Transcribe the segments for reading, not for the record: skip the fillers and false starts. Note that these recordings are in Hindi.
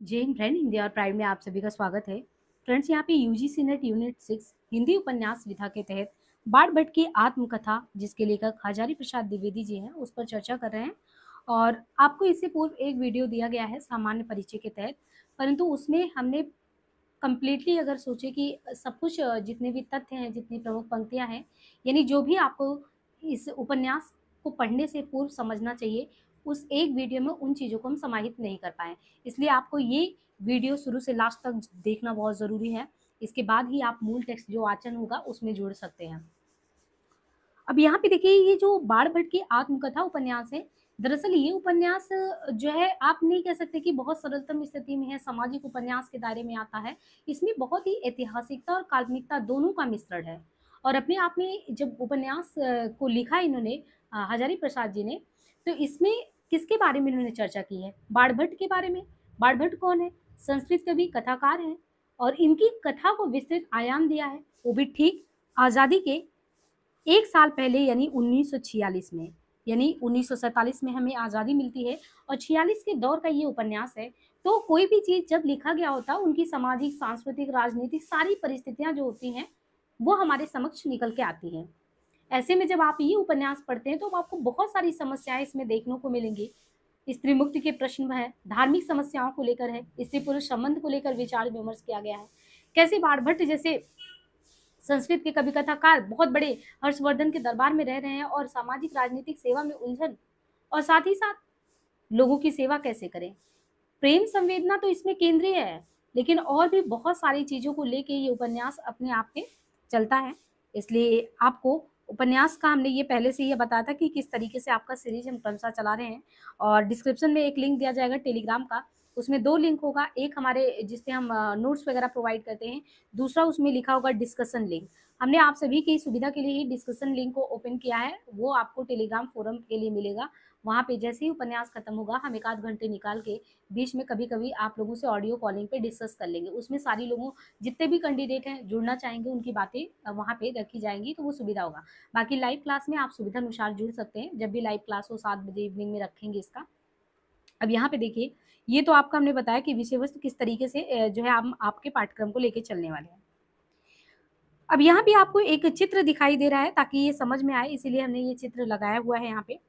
जय हिंद फ्रेंड, हिंदी और प्राइड में आप सभी का स्वागत है। फ्रेंड्स, यहाँ पे यूजीसी नेट यूनिट 6 हिंदी उपन्यास विधा के तहत बाढ़ भट्ट की आत्मकथा, जिसके लेखक हजारी प्रसाद द्विवेदी जी हैं, उस पर चर्चा कर रहे हैं। और आपको इससे पूर्व एक वीडियो दिया गया है सामान्य परिचय के तहत, परंतु उसमें हमने कंप्लीटली अगर सोचे कि सब कुछ जितने भी तथ्य हैं, जितनी प्रमुख पंक्तियां हैं, यानी जो भी आपको इस उपन्यास को पढ़ने से पूर्व समझना चाहिए, उस एक वीडियो में उन चीज़ों को हम समाहित नहीं कर पाए। इसलिए आपको ये वीडियो शुरू से लास्ट तक देखना बहुत ज़रूरी है। इसके बाद ही आप मूल टेक्स्ट जो वाचन होगा उसमें जुड़ सकते हैं। अब यहाँ पे देखिए, ये जो बाढ़ भट्ट की आत्मकथा उपन्यास है, दरअसल ये उपन्यास जो है, आप नहीं कह सकते कि बहुत सरलतम स्थिति में है, सामाजिक उपन्यास के दायरे में आता है। इसमें बहुत ही ऐतिहासिकता और काल्पनिकता दोनों का मिश्रण है। और अपने आप में जब उपन्यास को लिखा इन्होंने, हजारी प्रसाद जी ने, तो इसमें किसके बारे में इन्होंने चर्चा की है? बाढ़ भट्ट के बारे में। बाढ़ भट्ट कौन है? संस्कृत कवि, कथाकार हैं, और इनकी कथा को विस्तृत आयाम दिया है, वो भी ठीक आज़ादी के एक साल पहले, यानी 1946 में। यानी 1947 में हमें आज़ादी मिलती है और 46 के दौर का ये उपन्यास है। तो कोई भी चीज़ जब लिखा गया होता है, उनकी सामाजिक, सांस्कृतिक, राजनीतिक सारी परिस्थितियां जो होती हैं, वो हमारे समक्ष निकल के आती हैं। ऐसे में जब आप ये उपन्यास पढ़ते हैं तो आपको बहुत सारी समस्याएं इसमें देखने को मिलेंगी। स्त्री मुक्ति के प्रश्न है, धार्मिक समस्याओं को लेकर है, स्त्री पुरुष संबंध को लेकर विचार विमर्श किया गया है। कैसे बाढ़ भट्ट जैसे संस्कृत के कवि कथाकार बहुत बड़े हर्षवर्धन के दरबार में रह रहे हैं और सामाजिक राजनीतिक सेवा में उलझन, और साथ ही साथ लोगों की सेवा कैसे करें। प्रेम संवेदना तो इसमें केंद्रीय है, लेकिन और भी बहुत सारी चीजों को लेके ये उपन्यास अपने आप में चलता है। इसलिए आपको उपन्यास का हमने ये पहले से ये बताया था कि किस तरीके से आपका सीरीज हम क्रमशः चला रहे हैं। और डिस्क्रिप्शन में एक लिंक दिया जाएगा टेलीग्राम का, उसमें दो लिंक होगा, एक हमारे जिसपे हम नोट्स वगैरह प्रोवाइड करते हैं, दूसरा उसमें लिखा होगा डिस्कशन लिंक। हमने आप सभी की सुविधा के लिए ही डिस्कशन लिंक को ओपन किया है, वो आपको टेलीग्राम फोरम के लिए मिलेगा। वहाँ पे जैसे ही उपन्यास खत्म होगा, हम एक आध घंटे निकाल के बीच में कभी कभी आप लोगों से ऑडियो कॉलिंग पे डिस्कस कर लेंगे। उसमें सारी लोगों, जितने भी कैंडिडेट हैं जुड़ना चाहेंगे, उनकी बातें वहाँ पे रखी जाएंगी, तो वो सुविधा होगा। बाकी लाइव क्लास में आप सुविधा अनुसार जुड़ सकते हैं, जब भी लाइव क्लास हो 7 बजे इवनिंग में रखेंगे इसका। अब यहाँ पे देखिए, ये तो आपका हमने बताया कि विषय वस्तु किस तरीके से जो है हम आपके पाठ्यक्रम को लेके चलने वाले हैं। अब यहाँ भी आपको एक चित्र दिखाई दे रहा है ताकि ये समझ में आए, इसीलिए हमने ये चित्र लगाया हुआ है यहाँ पे।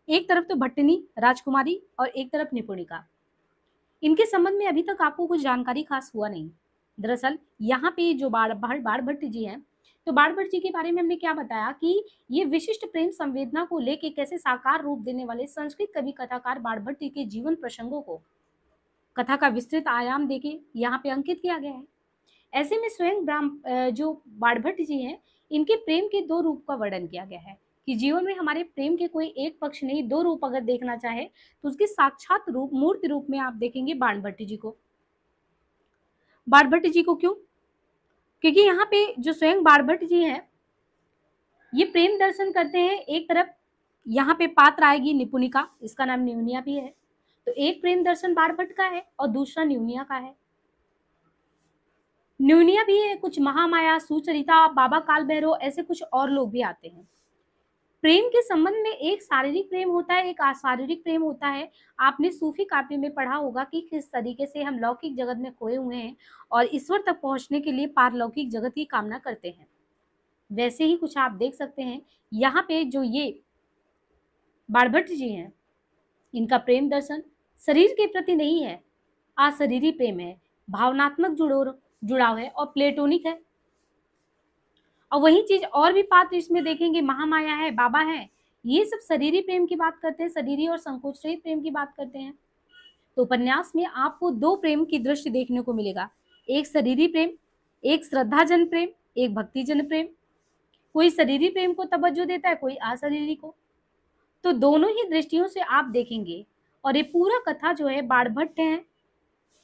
एक तरफ तो भट्टिनी राजकुमारी और एक तरफ निपुणिका। इनके संबंध में अभी तक आपको कुछ जानकारी खास हुआ नहीं। दरअसल यहाँ पे जो बाढ़ भट्ट जी हैं, तो बाढ़ भट्ट जी के बारे में हमने क्या बताया कि ये विशिष्ट प्रेम संवेदना को लेके कैसे साकार रूप देने वाले संस्कृत कवि कथाकार बाढ़ भट्ट जी के जीवन प्रसंगों को कथा का विस्तृत आयाम देके यहाँ पे अंकित किया गया है। ऐसे में स्वयं जो बाढ़ भट्ट जी हैं, इनके प्रेम के दो रूप का वर्णन किया गया है कि जीवन में हमारे प्रेम के कोई एक पक्ष नहीं, दो रूप अगर देखना चाहे तो उसके साक्षात रूप, मूर्ति रूप में आप देखेंगे बाण भट्ट जी को। बाण भट्ट जी को क्यों? क्योंकि यहाँ पे जो स्वयं बाण भट्ट जी हैं, ये प्रेम दर्शन करते हैं। एक तरफ यहाँ पे पात्र आएगी निपुणिका, इसका नाम न्यूनिया भी है, तो एक प्रेम दर्शन बाण भट्ट का है और दूसरा न्यूनिया का है। न्यूनिया भी है, कुछ महामाया, सुचरिता, बाबा काल भैरव, ऐसे कुछ और लोग भी आते हैं। प्रेम के संबंध में एक शारीरिक प्रेम होता है, एक अशारीरिक प्रेम होता है। आपने सूफी काव्य में पढ़ा होगा कि किस तरीके से हम लौकिक जगत में खोए हुए हैं और ईश्वर तक पहुंचने के लिए पारलौकिक जगत की कामना करते हैं। वैसे ही कुछ आप देख सकते हैं यहाँ पे जो ये बाणभट्ट जी हैं, इनका प्रेम दर्शन शरीर के प्रति नहीं है, अशरीरी प्रेम है, भावनात्मक जुड़ाव है और प्लेटोनिक है। और वही चीज और भी पात्र इसमें देखेंगे, महामाया है, बाबा है, ये सब शरीरी प्रेम की बात करते हैं, शरीरी और संकोच रहित प्रेम की बात करते हैं। तो उपन्यास में आपको दो प्रेम की दृष्टि देखने को मिलेगा, एक शरीरी प्रेम, एक श्रद्धाजन प्रेम, एक भक्तिजन प्रेम। कोई शरीरी प्रेम को तवज्जो देता है, कोई अशरीरी को। तो दोनों ही दृष्टियों से आप देखेंगे। और ये पूरा कथा जो है बाण भट्ट है,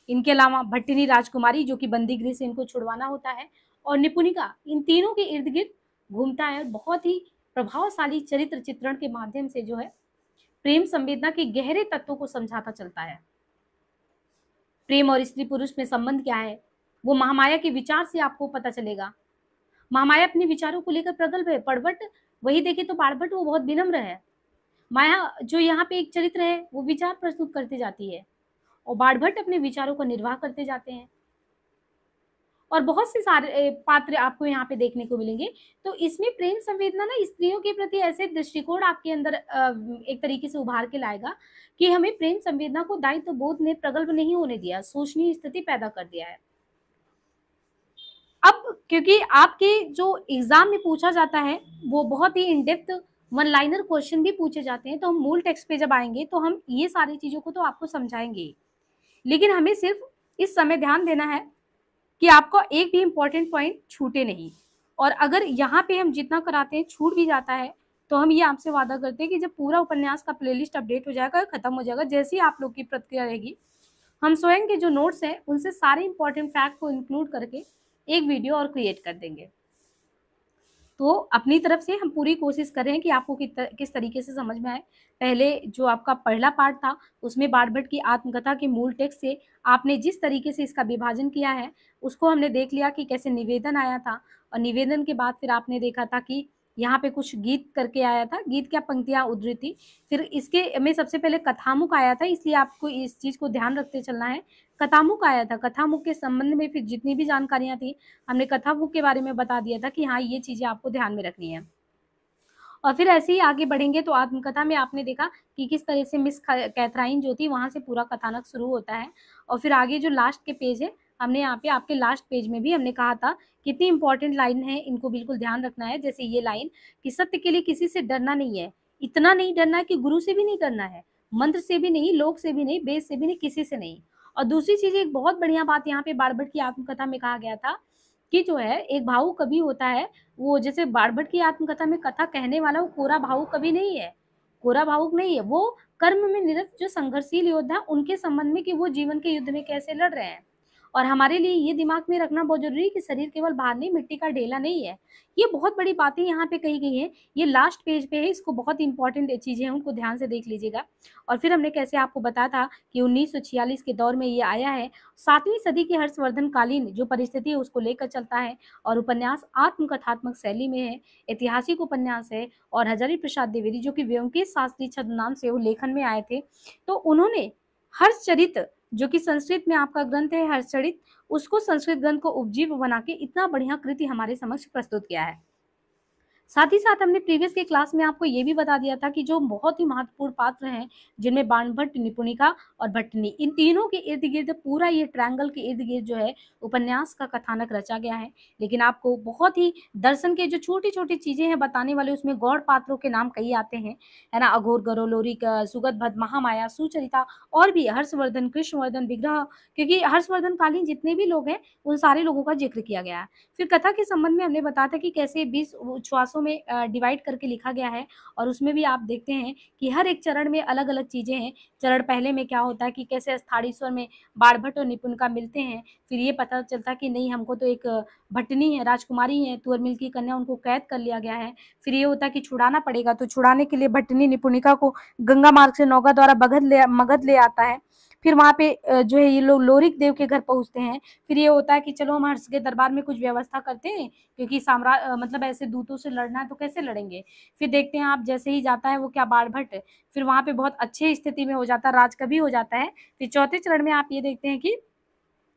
इनके अलावा भट्टिनी राजकुमारी जो कि बंदी गृह से इनको छुड़वाना होता है, और निपुणिका, इन तीनों के इर्द गिर्द घूमता है। बहुत ही प्रभावशाली चरित्र चित्रण के माध्यम से जो है प्रेम संवेदना के गहरे तत्वों को समझाता चलता है। प्रेम और स्त्री पुरुष में संबंध क्या है, वो महामाया के विचार से आपको पता चलेगा। महामाया अपने विचारों को लेकर प्रगल्भ है, परबट वही देखे तो बाणभट्ट वो बहुत विनम्र है। माया जो यहाँ पे एक चरित्र है, वो विचार प्रस्तुत करती जाती है, और बाणभट्ट अपने विचारों का निर्वाह करते जाते हैं। और बहुत से सारे पात्र आपको यहाँ पे देखने को मिलेंगे। तो इसमें प्रेम संवेदना ना स्त्रियों के प्रति ऐसे दृष्टिकोण आपके अंदर एक तरीके से उभार के लाएगा कि हमें प्रेम संवेदना को दायित्व बोध ने प्रगल्भ नहीं होने दिया, शोचनीय स्थिति पैदा कर दिया है। अब क्योंकि आपके जो एग्जाम में पूछा जाता है वो बहुत ही in depth one liner question भी पूछे जाते हैं, तो हम मूल टेक्स्ट पे जब आएंगे तो हम ये सारी चीजों को तो आपको समझाएंगे, लेकिन हमें सिर्फ इस समय ध्यान देना है कि आपको एक भी इम्पोर्टेंट पॉइंट छूटे नहीं। और अगर यहाँ पे हम जितना कराते हैं छूट भी जाता है तो हम ये आपसे वादा करते हैं कि जब पूरा उपन्यास का प्लेलिस्ट अपडेट हो जाएगा, खत्म हो जाएगा, जैसे ही आप लोग की प्रतिक्रिया रहेगी, हम स्वयं के जो नोट्स हैं उनसे सारे इंपॉर्टेंट फैक्ट को इंक्लूड करके एक वीडियो और क्रिएट कर देंगे। तो अपनी तरफ से हम पूरी कोशिश कर रहे हैं कि आपको किस तरीके से समझ में आए। पहले जो आपका पहला पार्ट था उसमें बाणभट्ट की आत्मकथा के मूल टेक्स्ट से आपने जिस तरीके से इसका विभाजन किया है उसको हमने देख लिया कि कैसे निवेदन आया था, और निवेदन के बाद फिर आपने देखा था कि यहाँ पे कुछ गीत करके आया था, गीत क्या पंक्तियाँ उद्धृत थी। फिर इसके में सबसे पहले कथामुख आया था, इसलिए आपको इस चीज़ को ध्यान रखते चलना है। कथामुख आया था, कथामुख के संबंध में फिर जितनी भी जानकारियाँ थी हमने कथामुख के बारे में बता दिया था कि हाँ ये चीज़ें आपको ध्यान में रखनी है। और फिर ऐसे ही आगे बढ़ेंगे तो आत्मकथा में आपने देखा कि किस तरह से मिस कैथराइन जो थी वहाँ से पूरा कथानक शुरू होता है। और फिर आगे जो लास्ट के पेज है, हमने यहाँ पे आपके लास्ट पेज में भी हमने कहा था कितनी इंपॉर्टेंट लाइन है, इनको बिल्कुल ध्यान रखना है। जैसे ये लाइन कि सत्य के लिए किसी से डरना नहीं है, इतना नहीं डरना है कि गुरु से भी नहीं डरना है, मंत्र से भी नहीं, लोक से भी नहीं, वेद से भी नहीं, किसी से नहीं। और दूसरी चीज एक बहुत बढ़िया बात यहाँ पे बाणभट्ट की आत्मकथा में कहा गया था कि जो है एक भावुक कवि होता है, वो जैसे बाणभट्ट की आत्मकथा में कथा कहने वाला वो कोरा भावुक कवि नहीं है, कोरा भावुक नहीं है, वो कर्म में निरत जो संघर्षशील योद्धा उनके संबंध में कि वो जीवन के युद्ध में कैसे लड़ रहे हैं। और हमारे लिए ये दिमाग में रखना बहुत जरूरी है कि शरीर केवल भार नहीं, मिट्टी का ढेला नहीं है। ये बहुत बड़ी बातें यहाँ पे कही गई हैं, ये लास्ट पेज पे है, इसको बहुत इंपॉर्टेंट चीजें हैं उनको ध्यान से देख लीजिएगा। और फिर हमने कैसे आपको बताया था कि 1946 के दौर में ये आया है, 7वीं सदी के हर्षवर्धन कालीन जो परिस्थिति है उसको लेकर चलता है, और उपन्यास आत्मकथात्मक शैली में है, ऐतिहासिक उपन्यास है। और हजारी प्रसाद द्विवेदी जो कि व्योमकेश शास्त्री छद्म नाम से वो लेखन में आए थे, तो उन्होंने हर्षचरित जो कि संस्कृत में आपका ग्रंथ है हर्षचरित, उसको संस्कृत ग्रंथ को उपजीव बना के इतना बढ़िया कृति हमारे समक्ष प्रस्तुत किया है। साथ ही साथ हमने प्रीवियस के क्लास में आपको ये भी बता दिया था कि जो बहुत ही महत्वपूर्ण पात्र हैं जिनमें बाणभट्ट, निपुणिका और भट्टनी, इन तीनों के इर्द गिर्द पूरा ये ट्रायंगल के इर्द गिर्द जो है उपन्यास का कथानक रचा गया है। लेकिन आपको बहुत ही दर्शन के जो छोटी छोटी चीजें हैं बताने वाले उसमें गौड़ पात्रों के नाम कई आते हैं, है ना, अघोर, गरो, लोरिक, सुगत भद्द, महामाया, सुचरिता और भी हर्षवर्धन, कृष्णवर्धन, विग्रह, क्योंकि हर्षवर्धन कालीन जितने भी लोग हैं उन सारे लोगों का जिक्र किया गया है। फिर कथा के संबंध में हमने बताया था कि कैसे 20 उच्छ्वासों में डिवाइड करके लिखा गया है, और उसमें भी आप देखते हैं कि हर एक चरण में अलग अलग चीजें हैं। चरण पहले में क्या होता है कि कैसे स्थाड़ीश्वर में बाणभट्ट और निपुणिका मिलते हैं, फिर ये पता चलता कि नहीं हमको तो एक भट्टनी है, राजकुमारी है, तुअर मिल की कन्या, उनको कैद कर लिया गया है। फिर ये होता है कि छुड़ाना पड़ेगा, तो छुड़ाने के लिए भट्टनी निपुणिका को गंगा मार्ग से नौका द्वारा मगध ले आता है। फिर वहाँ पे जो है ये लोग लोरिक देव के घर पहुंचते हैं। फिर ये होता है कि चलो हम हर्ष के दरबार में कुछ व्यवस्था करते हैं, क्योंकि मतलब ऐसे दूतों से लड़ना है तो कैसे लड़ेंगे। फिर देखते हैं आप जैसे ही जाता है वो क्या बाणभट्ट, फिर वहाँ पे बहुत अच्छे स्थिति में हो जाता है, राजकवि हो जाता है। फिर चौथे चरण में आप ये देखते हैं कि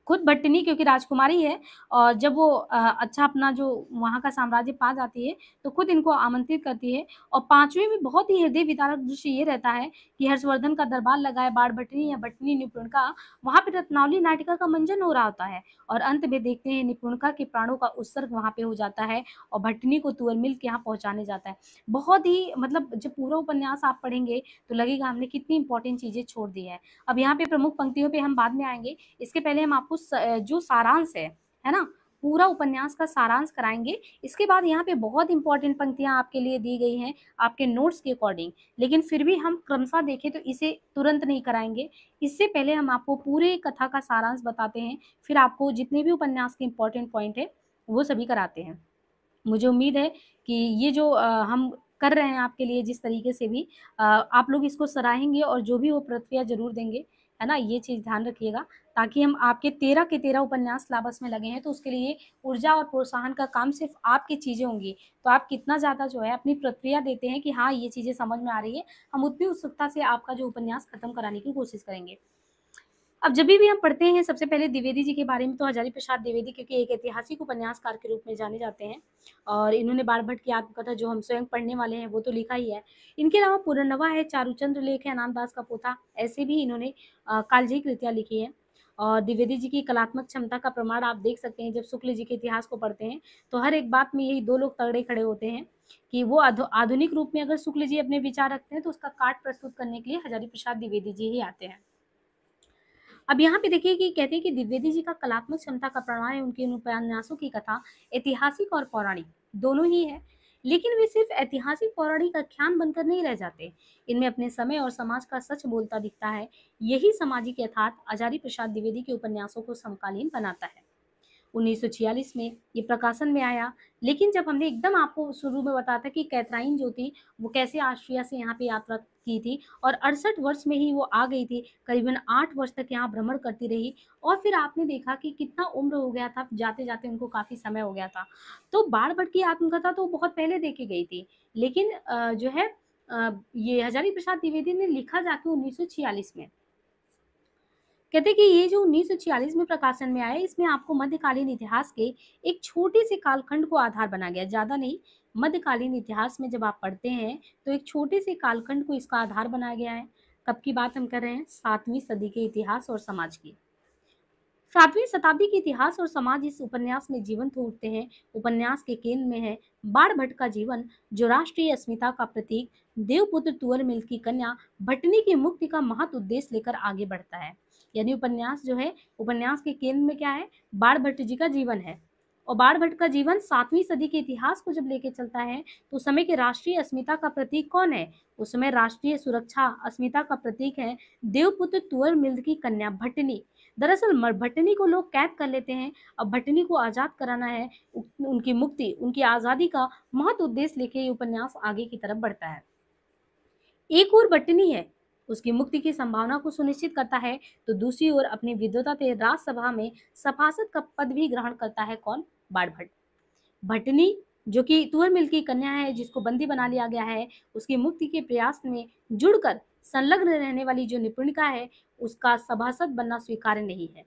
खुद भट्टिनी क्योंकि राजकुमारी है, और जब वो अच्छा अपना जो वहाँ का साम्राज्य पा जाती है तो खुद इनको आमंत्रित करती है। और पांचवें में बहुत ही हृदय विदारक दृश्य ये रहता है कि हर्षवर्धन का दरबार लगाए बाणभट्टिनी या भट्टिनी निपुणिका, वहाँ पे रत्नावली नाटिका का मंजन हो रहा होता है, और अंत में देखते हैं निपुणिका के प्राणों का उत्सर्ग वहाँ पे हो जाता है और भट्टिनी को तुअर मिल के यहाँ पहुँचाने जाता है। बहुत ही मतलब जब पूरा उपन्यास आप पढ़ेंगे तो लगेगा हमने कितनी इंपॉर्टेंट चीजें छोड़ दी है। अब यहाँ पे प्रमुख पंक्तियों पे हम बाद में आएंगे, इसके पहले हम आपको जो सारांश है ना, पूरा उपन्यास का सारांश कराएंगे। इसके बाद यहाँ पे बहुत इंपॉर्टेंट पंक्तियां आपके लिए दी गई हैं आपके नोट्स के अकॉर्डिंग, लेकिन फिर भी हम क्रमशः देखें तो इसे तुरंत नहीं कराएंगे। इससे पहले हम आपको पूरे कथा का सारांश बताते हैं, फिर आपको जितने भी उपन्यास के इंपॉर्टेंट पॉइंट है वो सभी कराते हैं। मुझे उम्मीद है कि ये जो हम कर रहे हैं आपके लिए जिस तरीके से भी आप लोग इसको सराहेंगे और जो भी वो प्रतिक्रिया जरूर देंगे, है ना, ये चीज़ ध्यान रखिएगा, ताकि हम आपके 13 के 13 उपन्यास सिलेबस में लगे हैं तो उसके लिए ऊर्जा और प्रोत्साहन का काम सिर्फ आपकी चीज़ें होंगी। तो आप कितना ज़्यादा जो है अपनी प्रतिक्रिया देते हैं कि हाँ ये चीज़ें समझ में आ रही है, हम उतनी उत्सुकता से आपका जो उपन्यास खत्म कराने की कोशिश करेंगे। अब जब भी हम पढ़ते हैं सबसे पहले द्विवेदी जी के बारे में, तो हजारी प्रसाद द्विवेदी क्योंकि एक ऐतिहासिक उपन्यासकार के रूप में जाने जाते हैं और इन्होंने बाणभट्ट की आत्मकथा जो हम स्वयं पढ़ने वाले हैं वो तो लिखा ही है। इनके अलावा पुरनवा है, चारूचंद्र लेख है, अनामदास का पोथा, ऐसे भी इन्होंने कालजयी कृतियाँ लिखी हैं। और द्विवेदी जी की कलात्मक क्षमता का प्रमाण आप देख सकते हैं जब शुक्ल जी के इतिहास को पढ़ते हैं, तो हर एक बात में यही 2 लोग तगड़े खड़े होते हैं कि वो आधुनिक रूप में अगर शुक्ल जी अपने विचार रखते हैं तो उसका काट प्रस्तुत करने के लिए हजारी प्रसाद द्विवेदी जी ही आते हैं। अब यहाँ पे देखिए कि कहते हैं कि द्विवेदी जी का कलात्मक क्षमता का प्रमाण है उनके उन उपन्यासों की कथा ऐतिहासिक और पौराणिक दोनों ही है, लेकिन वे सिर्फ ऐतिहासिक पौराणिक आख्यान बनकर नहीं रह जाते। इनमें अपने समय और समाज का सच बोलता दिखता है। यही सामाजिक यथार्थ हजारी प्रसाद द्विवेदी के उपन्यासों को समकालीन बनाता है। 1946 में ये प्रकाशन में आया, लेकिन जब हमने एकदम आपको शुरू में बताया था कि कैथराइन जो थी वो कैसे ऑस्ट्रिया से यहाँ पे यात्रा की थी और 68 वर्ष में ही वो आ गई थी, करीबन 8 वर्ष तक यहाँ भ्रमण करती रही और फिर आपने देखा कि कितना उम्र हो गया था, जाते-जाते उनको काफ़ी समय हो गया था। तो बाणभट्ट की आत्मकथा तो बहुत पहले देखी गई थी, लेकिन जो है ये हजारी प्रसाद द्विवेदी ने लिखा जाके 1946 में। कहते हैं कि ये जो 1946 में प्रकाशन में आया, इसमें आपको मध्यकालीन इतिहास के एक छोटे से कालखंड को आधार बना गया, ज़्यादा नहीं। मध्यकालीन इतिहास में जब आप पढ़ते हैं, तो एक छोटे से कालखंड को इसका आधार बनाया गया है। कब की बात हम कर रहे हैं? 7वीं सदी के इतिहास और समाज की। 7वीं शताब्दी के इतिहास और समाज इस उपन्यास में जीवंत हो उठते हैं। उपन्यास के केंद्र में है बाणभट्ट का जीवन, जो राष्ट्रीय अस्मिता का प्रतीक, देवपुत्र तुअर मिल की कन्या भटनी की मुक्ति का महत उद्देश्य लेकर आगे बढ़ता है। यानी उपन्यास जो है, उपन्यास के केंद्र में क्या है? बाणभट्ट जी का जीवन है। और बाणभट्ट का जीवन 7वीं सदी के इतिहास को जब लेके चलता है, तो उस समय के राष्ट्रीय अस्मिता का प्रतीक कौन है? उस समय राष्ट्रीय सुरक्षा अस्मिता का प्रतीक है देवपुत्र तुअर मिल की कन्या भटनी। दरअसल भटनी को लोग कैद कर लेते हैं। अब भटनी को आजाद कराना है, उनकी मुक्ति, उनकी आजादी का महत उद्देश्य लेके ये उपन्यास आगे की तरफ बढ़ता है। एक ओर भटनी है, उसकी मुक्ति की संभावना को सुनिश्चित करता है, तो दूसरी ओर अपनी विद्वता से राज्यसभा में सभासद का पद भी ग्रहण करता है कौन? बाणभट्ट। भटनी जो कि तुअर मिल की कन्या है, जिसको बंदी बना लिया गया है, उसकी मुक्ति के प्रयास में जुड़कर संलग्न रहने वाली जो निपुणिका है, उसका सभासद बनना स्वीकार्य नहीं है।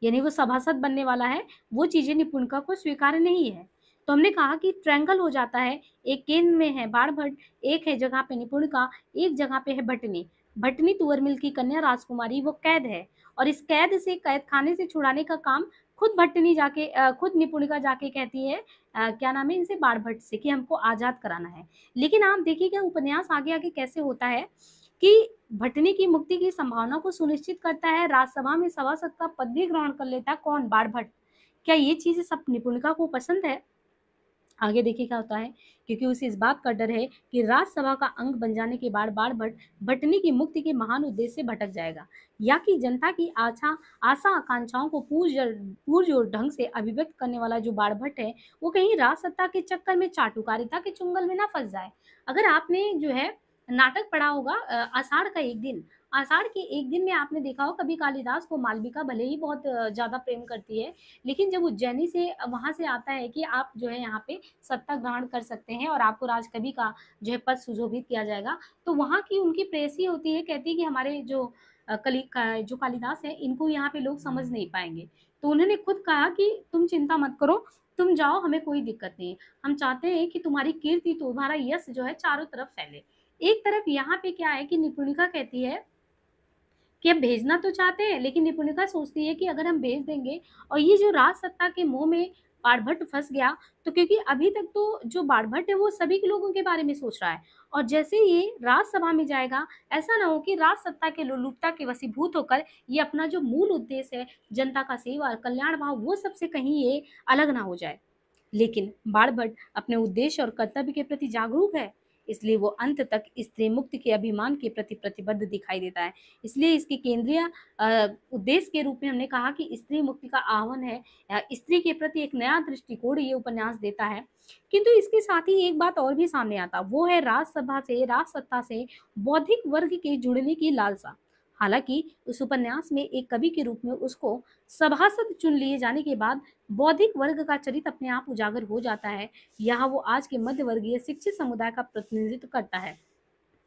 यानी वो सभासद बनने वाला है, वो चीजें निपुणिका को स्वीकार्य नहीं है। तो हमने कहा कि ट्रायंगल हो जाता है, एक केंद्र में है बाणभट्ट, एक है जगह पे निपुणिका, एक जगह पे है भटनी। भटनी तुअर मिल की कन्या राजकुमारी, वो कैद है और इस कैद से, कैद खाने से छुड़ाने का काम खुद भटनी जाके खुद निपुणिका जाके कहती है, क्या नाम है, इनसे, बाणभट्ट से, कि हमको आजाद कराना है। लेकिन आप देखिएगा उपन्यास आगे आगे कैसे होता है कि भटनी की मुक्ति की संभावना को सुनिश्चित करता है, राज्यसभा में सभासद का पद भी ग्रहण कर लेता है कौन? बाणभट्ट। क्या ये चीजें सब निपुणिका को पसंद है? आगे देखिए क्या होता है, क्योंकि उसे इस बात का डर है कि राज्यसभा का अंग बन जाने के बाद बाणभट्ट भटनी की मुक्ति के महान उद्देश्य से भटक जाएगा, या कि जनता की आशा आकांक्षाओं को पुरजोर ढंग से अभिव्यक्त करने वाला जो बाणभट्ट है, वो कहीं राज सत्ता के चक्कर में चाटुकारिता के चुंगल में ना फंस जाए। अगर आपने जो है नाटक पढ़ा होगा आषाढ़ का एक दिन, आषाढ़ के एक दिन में आपने देखा हो, कभी कालिदास को मालविका भले ही बहुत ज्यादा प्रेम करती है, लेकिन जब उज्जैनी से वहां से आता है कि आप जो है यहाँ पे सत्ता ग्रहण कर सकते हैं और आपको राजकवि का जो है पद सुशोभित किया जाएगा, तो वहाँ की उनकी प्रेयसी होती है, कहती है कि हमारे जो जो कालिदास है, इनको यहाँ पे लोग समझ नहीं पाएंगे। तो उन्होंने खुद कहा कि तुम चिंता मत करो, तुम जाओ, हमें कोई दिक्कत नहीं है। हम चाहते हैं कि तुम्हारी कीर्ति, तुम्हारा यश जो है चारों तरफ फैले। एक तरफ यहाँ पे क्या है कि निपुणिका कहती है कि हम भेजना तो चाहते हैं, लेकिन निपुणिका सोचती है कि अगर हम भेज देंगे और ये जो राज सत्ता के मोह में बाणभट्ट फंस गया, तो क्योंकि अभी तक तो जो बाणभट्ट है वो सभी के लोगों के बारे में सोच रहा है, और जैसे ये राज्यसभा में जाएगा, ऐसा ना हो कि राज सत्ता के लोलुपता के वशीभूत होकर ये अपना जो मूल उद्देश्य है, जनता का सेवा, कल्याण भाव, वो सबसे कहीं ये अलग ना हो जाए। लेकिन बाणभट्ट अपने उद्देश्य और कर्तव्य के प्रति जागरूक है, इसलिए वो अंत तक स्त्री मुक्ति के अभिमान के प्रति प्रतिबद्ध दिखाई देता है। इसलिए इसके केंद्रीय उद्देश्य के रूप में हमने कहा कि स्त्री मुक्ति का आह्वान है, स्त्री के प्रति एक नया दृष्टिकोण ये उपन्यास देता है। किंतु इसके साथ ही एक बात और भी सामने आता, वो है राजसभा से, राज सत्ता से बौद्धिक वर्ग के जुड़ने की लालसा। हालांकि उस उपन्यास में एक कवि के रूप में उसको सभासद चुन लिए जाने के बाद बौद्धिक वर्ग का चरित्र अपने आप उजागर हो जाता है। यहाँ वो आज के मध्य वर्गीय शिक्षित समुदाय का प्रतिनिधित्व करता है।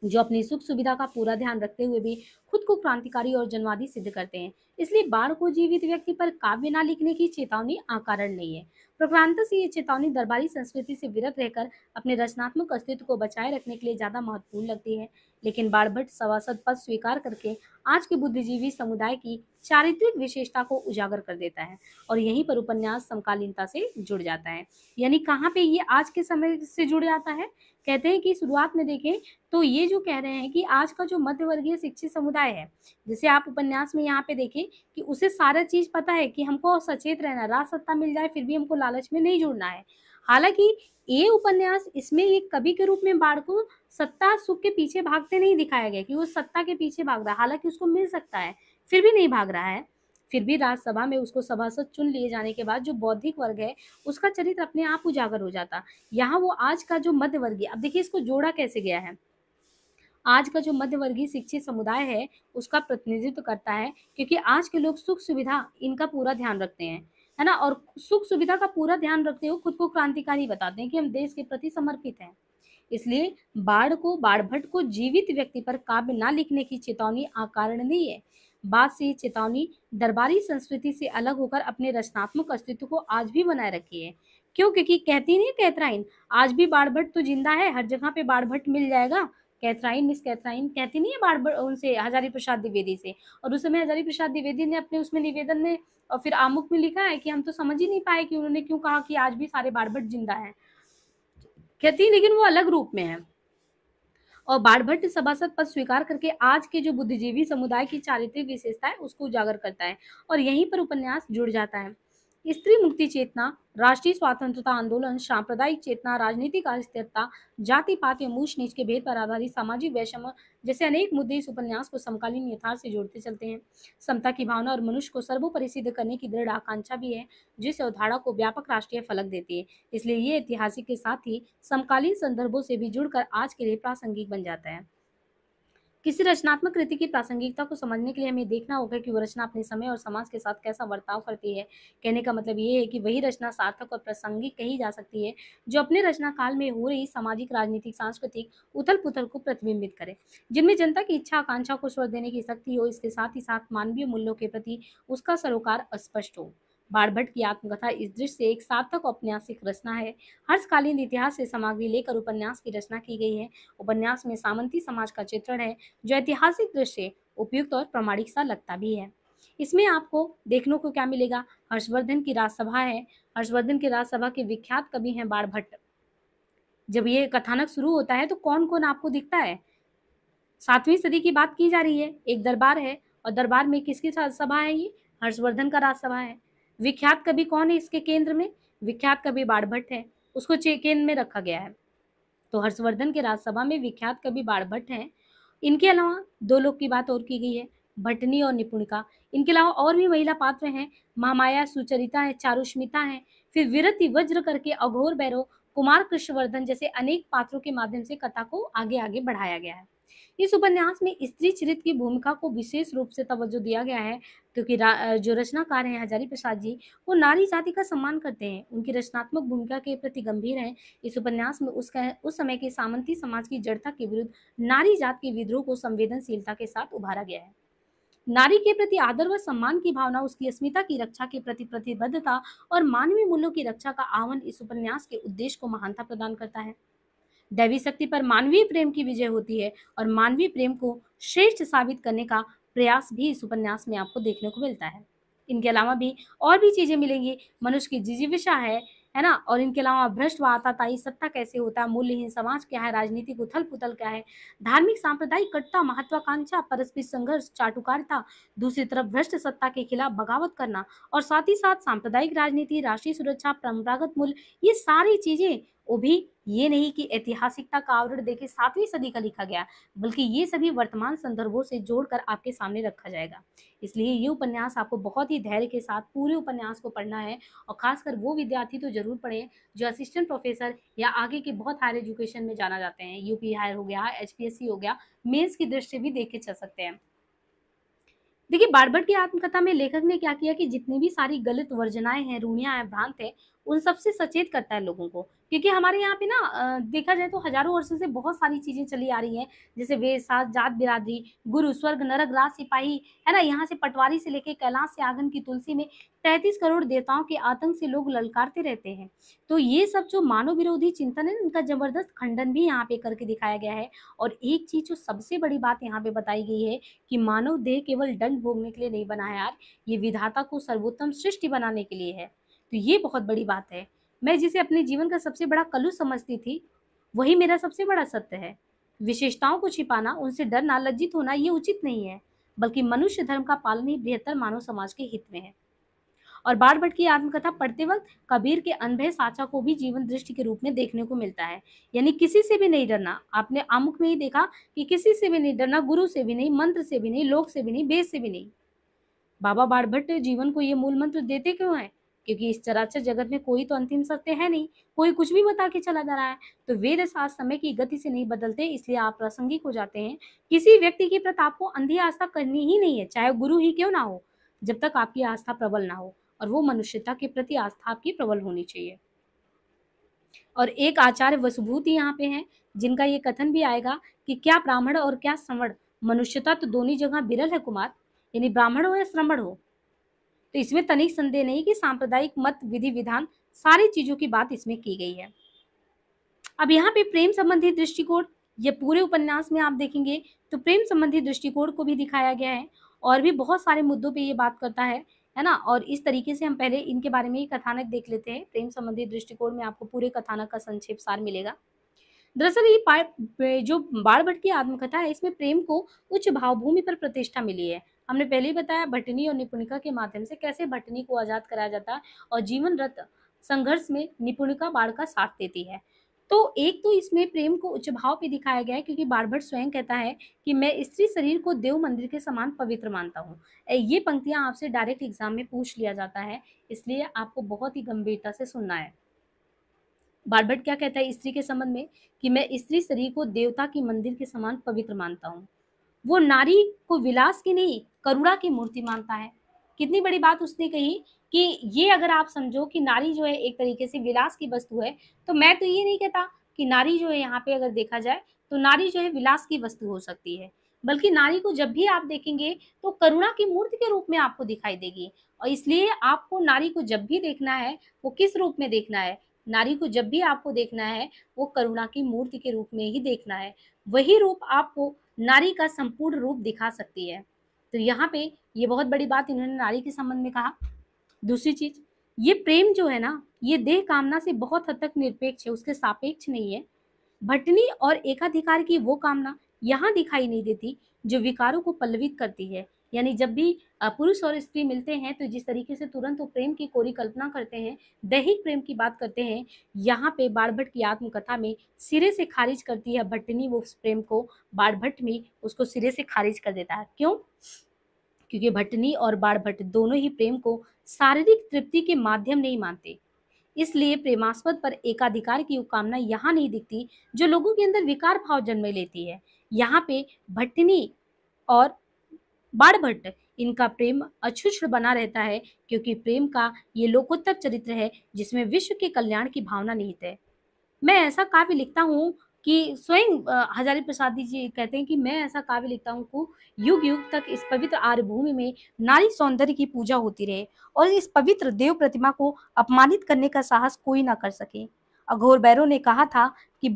जो अपनी सुख सुविधा का पूरा ध्यान रखते हुए भी खुद को क्रांतिकारी और जनवादी सिद्ध करते हैं। इसलिए बाढ़ को जीवित व्यक्ति पर काव्य न लिखने की चेतावनी अकारण नहीं है। प्रक्रांत से ये चेतावनी दरबारी संस्कृति से विरत रहकर अपने रचनात्मक अस्तित्व को बचाए रखने के लिए ज्यादा महत्वपूर्ण लगती है। लेकिन बाढ़ भट्ट सभासद पद स्वीकार करके आज के बुद्धिजीवी समुदाय की चारित्रिक विशेषता को उजागर कर देता है और यहीं पर उपन्यास समकालीनता से जुड़ जाता है। यानी कहाँ पे ये आज के समय से जुड़ जाता है? कहते हैं कि शुरुआत में देखें तो ये जो कह रहे हैं कि आज का जो मध्यवर्गीय शिक्षित समुदाय है, जैसे आप उपन्यास में यहाँ पे देखें कि उसे सारा चीज पता है कि हमको सचेत रहना, राज सत्ता मिल जाए फिर भी हमको लालच में नहीं जुड़ना है। हालांकि ये उपन्यास इसमें एक कवि के रूप में बाढ़ को सत्ता सुख के पीछे भागते नहीं दिखाया गया कि वो सत्ता के पीछे भाग रहा है, हालांकि उसको मिल सकता है फिर भी नहीं भाग रहा है। फिर भी राज्यसभा में उसको सभासद चुन लिए जाने के बाद जो बौद्धिक वर्ग है उसका चरित्र अपने आप उजागर हो जाता। यहाँ वो आज का जो मध्यवर्गीय, अब देखिए इसको जोड़ा कैसे गया है, आज का जो मध्यवर्गीय शिक्षित समुदाय है उसका प्रतिनिधित्व करता है, क्योंकि आज के लोग सुख सुविधा इनका पूरा ध्यान रखते हैं, है ना, और सुख सुविधा का पूरा ध्यान रखते हुए खुद को क्रांतिकारी बताते हैं कि हम देश के प्रति समर्पित हैं। इसलिए बाढ़ भट्ट को जीवित व्यक्ति पर काव्य न लिखने की चेतावनी अकारण नहीं है। बात से ये चेतावनी दरबारी संस्कृति से अलग होकर अपने रचनात्मक अस्तित्व को आज भी बनाए रखी है। क्यों? क्योंकि कहती नहीं है कैथराइन, आज भी बाढ़ भट्ट तो जिंदा है, हर जगह पे बाढ़ भट्ट मिल जाएगा। कैथराइन, मिस कैथराइन कहती नहीं है उनसे, हजारी प्रसाद द्विवेदी से, और उस समय हजारी प्रसाद द्विवेदी ने अपने उसमें निवेदन में और फिर आमुख में लिखा है कि हम तो समझ ही नहीं पाए कि उन्होंने क्यों कहा कि आज भी सारे बाढ़ भट्ट जिंदा है। कहती, लेकिन वो अलग रूप में है। और बाढ़ भट्ट सभासद पद स्वीकार करके आज के जो बुद्धिजीवी समुदाय की चारित्रिक विशेषता है उसको उजागर करता है और यहीं पर उपन्यास जुड़ जाता है। स्त्री मुक्ति चेतना, राष्ट्रीय स्वतंत्रता आंदोलन, सांप्रदायिक चेतना, राजनीतिक अस्थिरता, जाति पात या ऊंच नीच के भेद पर आधारित सामाजिक वैषम्य जैसे अनेक मुद्दे इस उपन्यास को समकालीन यथार्थ से जोड़ते चलते हैं। समता की भावना और मनुष्य को सर्वोपरि सिद्ध करने की दृढ़ आकांक्षा भी है, जिस अवधारणा को व्यापक राष्ट्रीय फलक देती है। इसलिए ये ऐतिहासिक के साथ ही समकालीन संदर्भों से भी जुड़कर आज के लिए प्रासंगिक बन जाता है। किसी रचनात्मक कृति की प्रासंगिकता को समझने के लिए हमें देखना होगा कि वो रचना अपने समय और समाज के साथ कैसा बर्ताव करती है। कहने का मतलब ये है कि वही रचना सार्थक और प्रासंगिक कही जा सकती है जो अपने रचना काल में हो रही सामाजिक, राजनीतिक, सांस्कृतिक उथल पुथल को प्रतिबिंबित करे, जिनमें जनता की इच्छा आकांक्षा को स्वर देने की शक्ति हो, इसके साथ ही साथ मानवीय मूल्यों के प्रति उसका सरोकार स्पष्ट हो। बाढ़ भट्ट की आत्मकथा इस दृष्टि से एक सार्थक औपन्यासिक रचना है। हर्षकालीन इतिहास से सामग्री लेकर उपन्यास की रचना की गई है। उपन्यास में सामंती समाज का चित्रण है जो ऐतिहासिक दृष्टि से उपयुक्त और प्रामाणिक सा लगता भी है। इसमें आपको देखने को क्या मिलेगा? हर्षवर्धन की राजसभा है। हर्षवर्धन की राजसभा के विख्यात कवि हैं बाढ़ भट्ट। जब ये कथानक शुरू होता है तो कौन कौन आपको दिखता है? 7वीं सदी की बात की जा रही है, एक दरबार है और दरबार में किसकी सभा है? ये हर्षवर्धन का राजसभा है। विख्यात कवि कौन है इसके केंद्र में? विख्यात कवि बाढ़ भट्ट है, उसको केंद्र में रखा गया है। तो हर्षवर्धन के राजसभा में विख्यात कवि बाढ़ भट्ट हैं। इनके अलावा दो लोग की बात और की गई है, भट्टनी और निपुणिका। इनके अलावा और भी महिला पात्र हैं, महामाया, सुचरिता है, चारुष्मिता है, फिर विरति, वज्र करके, अघोर भैरव, कुमार कृष्णवर्धन जैसे अनेक पात्रों के माध्यम से कथा को आगे आगे बढ़ाया गया है। इस उपन्यास में स्त्री चरित्र की भूमिका को विशेष रूप से तवज्जो दिया गया है, क्योंकि जो रचनाकार हैं हजारी प्रसाद जी, वो नारी जाति का सम्मान करते हैं, उनकी रचनात्मक भूमिका के प्रति गंभीर हैं। इस उपन्यास में उस समय के सामंती समाज की जड़ता के विरुद्ध नारी जात के विद्रोह को संवेदनशीलता के साथ उभारा गया है। नारी के प्रति आदर व सम्मान की भावना, उसकी अस्मिता की रक्षा के प्रति प्रतिबद्धता और मानवीय मूल्यों की रक्षा का आह्वान इस उपन्यास के उद्देश्य को महानता प्रदान करता है। दैवी शक्ति पर मानवीय प्रेम की विजय होती है और मानवीय प्रेम को श्रेष्ठ साबित करने का प्रयास भी इस उपन्यास में आपको देखने को मिलता है। इनके अलावा भी और भी चीजें मिलेंगी, मनुष्य की जिजीविषा है ना, और इनके अलावा भ्रष्ट व आताताई सत्ता कैसे होता है, मूल्यहीन समाज क्या है, राजनीतिक उथल पुथल क्या है, धार्मिक सांप्रदायिक कट्टा, महत्वाकांक्षा, परस्पर संघर्ष, चाटुकारिता, दूसरी तरफ भ्रष्ट सत्ता के खिलाफ बगावत करना, और साथ ही साथ सांप्रदायिक राजनीति, राष्ट्रीय सुरक्षा, परंपरागत मूल्य, ये सारी चीजें, वो भी ये नहीं कि ऐतिहासिकता का आवरण देके 7वीं सदी का लिखा गया, बल्कि ये सभी वर्तमान संदर्भों से जोड़कर आपके सामने रखा जाएगा। इसलिए ये उपन्यास आपको बहुत ही धैर्य के साथ पूरे उपन्यास को पढ़ना है, और खासकर वो विद्यार्थी तो जरूर पढ़ें जो असिस्टेंट प्रोफेसर या आगे के बहुत हायर एजुकेशन में जाना चाहते हैं। यूपी हायर हो गया, HPSC हो गया, मेंस की दृष्टि से भी देख के चल सकते हैं। देखिए, बाढ़ भट्ट की आत्मकथा में लेखक ने क्या किया कि जितनी भी सारी गलत वर्जनाएं हैं, रूढ़ियां हैं, भ्रांत है, उन सबसे सचेत करता है लोगों को। क्योंकि हमारे यहाँ पे ना देखा जाए तो हजारों वर्षों से बहुत सारी चीजें चली आ रही हैं, जैसे वेद शास्त्र, जात बिरादरी, गुरु, स्वर्ग, नरक, राज, सिपाही, है ना, यहाँ से पटवारी से लेके कैलाश से आंगन की तुलसी में 33 करोड़ देवताओं के आतंक से लोग ललकारते रहते हैं। तो ये सब जो मानव विरोधी चिंतन है, इनका जबरदस्त खंडन भी यहाँ पे करके दिखाया गया है। और एक चीज जो सबसे बड़ी बात यहाँ पे बताई गई है कि मानव देह केवल दंड भोगने के लिए नहीं बना है यार, ये विधाता को सर्वोत्तम सृष्टि बनाने के लिए है। तो ये बहुत बड़ी बात है। मैं जिसे अपने जीवन का सबसे बड़ा कलुष समझती थी, वही मेरा सबसे बड़ा सत्य है। विशेषताओं को छिपाना, उनसे डरना, लज्जित होना ये उचित नहीं है, बल्कि मनुष्य धर्म का पालन ही बृहत्तर मानव समाज के हित में है। और बाण भट्ट की आत्मकथा पढ़ते वक्त कबीर के अनभय साचा को भी जीवन दृष्टि के रूप में देखने को मिलता है। यानी किसी से भी नहीं डरना। आपने आमुख में ही देखा कि किसी से भी नहीं डरना, गुरु से भी नहीं, मंत्र से भी नहीं, लोक से भी नहीं, वेद से भी नहीं। बाबा बाण भट्ट जीवन को ये मूल मंत्र देते क्यों है? क्योंकि इस चराचर जगत में कोई तो अंतिम सत्य है नहीं, कोई कुछ भी बता के चला जा रहा है। तो वेद शास्त्र समय की गति से नहीं बदलते, इसलिए आप प्रासंगिक हो जाते हैं। किसी व्यक्ति के प्रति आपको अंधी आस्था करनी ही नहीं है, चाहे गुरु ही क्यों ना हो, जब तक आपकी आस्था प्रबल ना हो। और वो मनुष्यता के प्रति आस्था आपकी प्रबल होनी चाहिए। और एक आचार्य वसुभूति यहाँ पे हैं, जिनका ये कथन भी आएगा कि क्या ब्राह्मण और क्या श्रमण, मनुष्यता तो दोनों जगह विरल है कुमार। यानी ब्राह्मण हो या श्रमण हो, तो इसमें तनिक संदेह नहीं कि सांप्रदायिक मत, विधि विधान, सारी चीजों की बात इसमें की गई है। अब यहाँ पे प्रेम संबंधी दृष्टिकोण, ये पूरे उपन्यास में आप देखेंगे तो प्रेम संबंधी दृष्टिकोण को भी दिखाया गया है, और भी बहुत सारे मुद्दों पे ये बात करता है ना। और इस तरीके से हम पहले इनके बारे में ही कथानक देख लेते हैं। प्रेम संबंधी दृष्टिकोण में आपको पूरे कथानक का संक्षेप सार मिलेगा। दरअसल जो बाण भट्ट की आत्मकथा है, इसमें प्रेम को उच्च भावभूमि पर प्रतिष्ठा मिली है। हमने पहले ही बताया भट्टिनी और निपुणिका के माध्यम से कैसे भट्टिनी को आजाद कराया जाता है, और जीवनरत संघर्ष में निपुणिका बाण का साथ देती है। तो एक तो इसमें प्रेम को उच्च भाव पे दिखाया गया है, क्योंकि बाण भट्ट स्वयं कहता है कि मैं स्त्री शरीर को देव मंदिर के समान पवित्र मानता हूँ। ये पंक्तियां आपसे डायरेक्ट एग्जाम में पूछ लिया जाता है, इसलिए आपको बहुत ही गंभीरता से सुनना है। बाण भट्ट क्या कहता है स्त्री के संबंध में कि मैं स्त्री शरीर को देवता की मंदिर के समान पवित्र मानता हूँ। वो नारी को विलास की नहीं, करुणा की मूर्ति मानता है। कितनी बड़ी बात उसने कही कि ये अगर आप समझो कि नारी जो है एक तरीके से विलास की वस्तु है, तो मैं तो ये नहीं कहता कि नारी जो है यहाँ पे अगर देखा जाए तो नारी जो है विलास की वस्तु हो सकती है, बल्कि नारी को जब भी आप देखेंगे तो करुणा की मूर्ति के रूप में आपको दिखाई देगी। और इसलिए आपको नारी को जब भी देखना है, वो किस रूप में देखना है? नारी को जब भी आपको देखना है, वो करुणा की मूर्ति के रूप में ही देखना है। वही रूप आपको नारी का संपूर्ण रूप दिखा सकती है। तो यहाँ पे ये बहुत बड़ी बात इन्होंने नारी के संबंध में कहा। दूसरी चीज, ये प्रेम जो है ना, ये देह कामना से बहुत हद तक निरपेक्ष है, उसके सापेक्ष नहीं है। भटनी और एकाधिकार की वो कामना यहाँ दिखाई नहीं देती जो विकारों को पल्लवित करती है। यानी जब भी पुरुष और स्त्री मिलते हैं तो जिस तरीके से तुरंत वो प्रेम की कोरी कल्पना करते हैं, दैहिक प्रेम की बात करते हैं, यहाँ पे बाण भट्ट की आत्मकथा में सिरे से खारिज करती है भट्टिनी वो उस प्रेम को। बाण भट्ट में उसको सिरे से खारिज कर देता है। क्यों? क्योंकि भट्टिनी और बाण भट्ट दोनों ही प्रेम को शारीरिक तृप्ति के माध्यम नहीं मानते। इसलिए प्रेमास्पद पर एकाधिकार की कामना यहाँ नहीं दिखती जो लोगों के अंदर विकार भाव जन्म लेती है। यहाँ पे भट्टिनी और बाण भट्ट, इनका प्रेम अछूछड़ बना रहता है, क्योंकि प्रेम का ये लोकोत्तर चरित्र है जिसमें विश्व के कल्याण की भावना निहित है। मैं ऐसा काव्य लिखता हूँ कि स्वयं हजारी प्रसाद जी कहते हैं कि मैं ऐसा काव्य लिखता हूँ कि युग युग तक इस पवित्र आर्य भूमि में नारी सौंदर्य की पूजा होती रहे और इस पवित्र देव प्रतिमा को अपमानित करने का साहस कोई ना कर सके। अघोर भैरव ने कहा था कि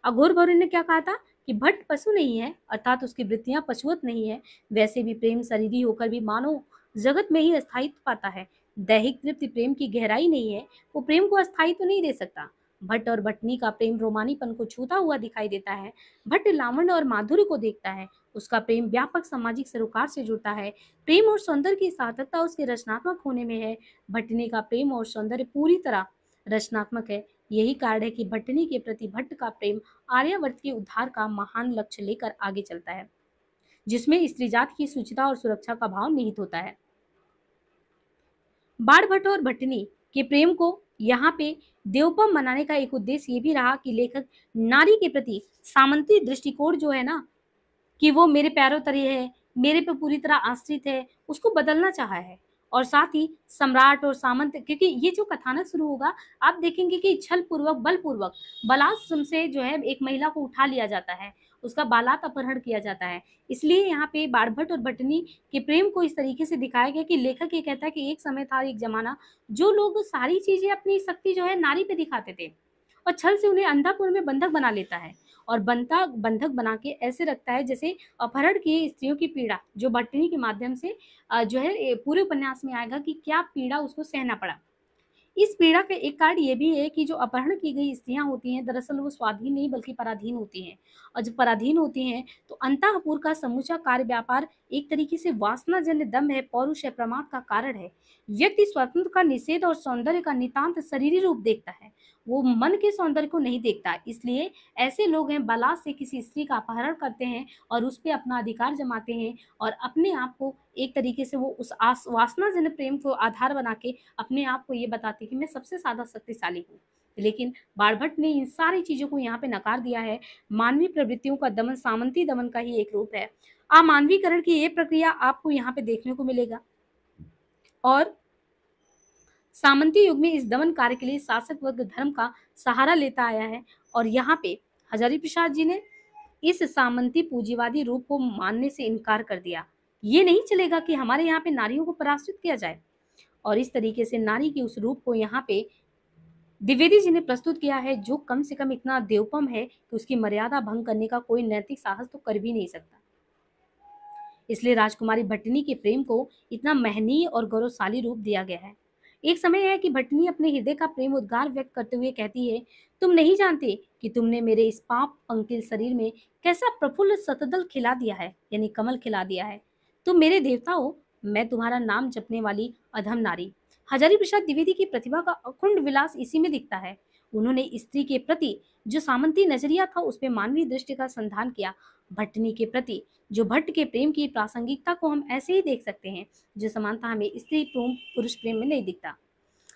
अघोर भैरव ने क्या कहा था कि भट्ट पशु नहीं है, अर्थात उसकी वृत्तियां पशुवत नहीं है। वैसे भी प्रेम शरीरी होकर भी मानव जगत में ही अस्थायित्व पाता है। दैहिक तृप्ति प्रेम की गहराई नहीं है, वो प्रेम को अस्थायित्व नहीं दे सकता। भट्ट और भट्टनी का प्रेम रोमानीपन को छूता हुआ दिखाई देता है। भट्ट लावण्य और माधुर्य को देखता है, उसका प्रेम व्यापक सामाजिक सरोकार से जुड़ता है। प्रेम और सौंदर्य की सार्थकता उसके रचनात्मक होने में है। भट्टनी का प्रेम और सौंदर्य पूरी तरह रचनात्मक है। यही कारण है कि भट्टनी के प्रति भट्ट का प्रेम आर्यावर्त के उद्धार का महान लक्ष्य लेकर आगे चलता है, जिसमें स्त्री जाति की सुचिता और सुरक्षा का भाव निहित होता है। बाण भट्ट और भट्टनी के प्रेम को यहाँ पे देवोपम बनाने का एक उद्देश्य ये भी रहा कि लेखक नारी के प्रति सामंती दृष्टिकोण जो है ना, कि वो मेरे पैरों तले है, मेरे पे पूरी तरह आश्रित है, उसको बदलना चाहा है। और साथ ही सम्राट और सामंत, क्योंकि ये जो कथानक शुरू होगा आप देखेंगे कि छल पूर्वक बलपूर्वक बलात्सम से जो है एक महिला को उठा लिया जाता है, उसका बालात अपहरण किया जाता है। इसलिए यहाँ पे बाड़भट्ट और भट्टनी के प्रेम को इस तरीके से दिखाया गया कि लेखक ये कहता है कि एक समय था, एक जमाना, जो लोग सारी चीजें अपनी शक्ति जो है नारी पे दिखाते थे और छल से उन्हें अंधापुर में बंधक बना लेता है और बनता बंधक बना के ऐसे रखता है जैसे अपहरण किए स्त्रियों की पीड़ा जो भट्टनी के माध्यम से जो है पूरे उपन्यास में आएगा कि क्या पीड़ा उसको सहना पड़ा। इस पीड़ा का एक कारण ये भी है कि जो अपहरण की गई स्त्रियां होती हैं दरअसल वो स्वाधीन नहीं बल्कि पराधीन होती हैं, और जब पराधीन होती हैं तो अंतःपुर का समूचा कार्य व्यापार एक तरीके से वासनाजन्य दम्भ है, पौरुष है, प्रमाद का कारण है। व्यक्ति स्वतंत्र का निषेध और सौंदर्य का नितांत शरीरी रूप देखता है, वो मन के सौंदर्य को नहीं देखता। इसलिए ऐसे लोग हैं बलात् से किसी स्त्री का अपहरण करते हैं और उस पर अपना अधिकार जमाते हैं और अपने आप को एक तरीके से वो उस वासनाजन्य प्रेम को आधार बना के अपने आप को ये बताती कि मैं सबसे ज्यादा शक्तिशाली हूँ। लेकिन बाड़भट्ट ने इन सारी चीजों को यहाँ पे नकार दिया है। मानवीय प्रवृत्तियों का दमन सामंती दमन का ही एक रूप है। अमानवीकरण की ये प्रक्रिया आपको यहाँ पे देखने को मिलेगा और सामंती युग में इस दमन कार्य के लिए शासक वर्ग धर्म का सहारा लेता आया है और यहाँ पे हजारी प्रसाद जी ने इस सामंती पूंजीवादी रूप को मानने से इनकार कर दिया। ये नहीं चलेगा कि हमारे यहाँ पे नारियों को पराश्रित किया जाए, और इस तरीके से नारी के उस रूप को यहाँ पे द्विवेदी जी ने प्रस्तुत किया है जो कम से कम इतना देवपम है कि उसकी मर्यादा भंग करने का कोई नैतिक साहस तो कर भी नहीं सकता। इसलिए राजकुमारी भट्टनी के प्रेम को इतना महनीय और गौरवशाली रूप दिया गया है। एक समय है कि भट्टनी अपने हृदय का प्रेम उद्गार व्यक्त करते हुए कहती है, तुम नहीं जानते कि तुमने मेरे इस पाप पंकिल शरीर में कैसा प्रफुल्ल शतदल खिला दिया है, यानी कमल खिला दिया है। तुम मेरे देवता हो, मैं तुम्हारा नाम जपने वाली अधम नारी। हजारी प्रसाद द्विवेदी की प्रतिभा का अखंड विलास इसी में दिखता है। उन्होंने स्त्री के प्रति जो सामंती नजरिया था उस पर मानवीय दृष्टि का संधान किया। भट्टनी के प्रति जो भट्ट के प्रेम की प्रासंगिकता को हम ऐसे ही देख सकते हैं जो समानता हमें स्त्री प्रेम पुरुष प्रेम में नहीं दिखता।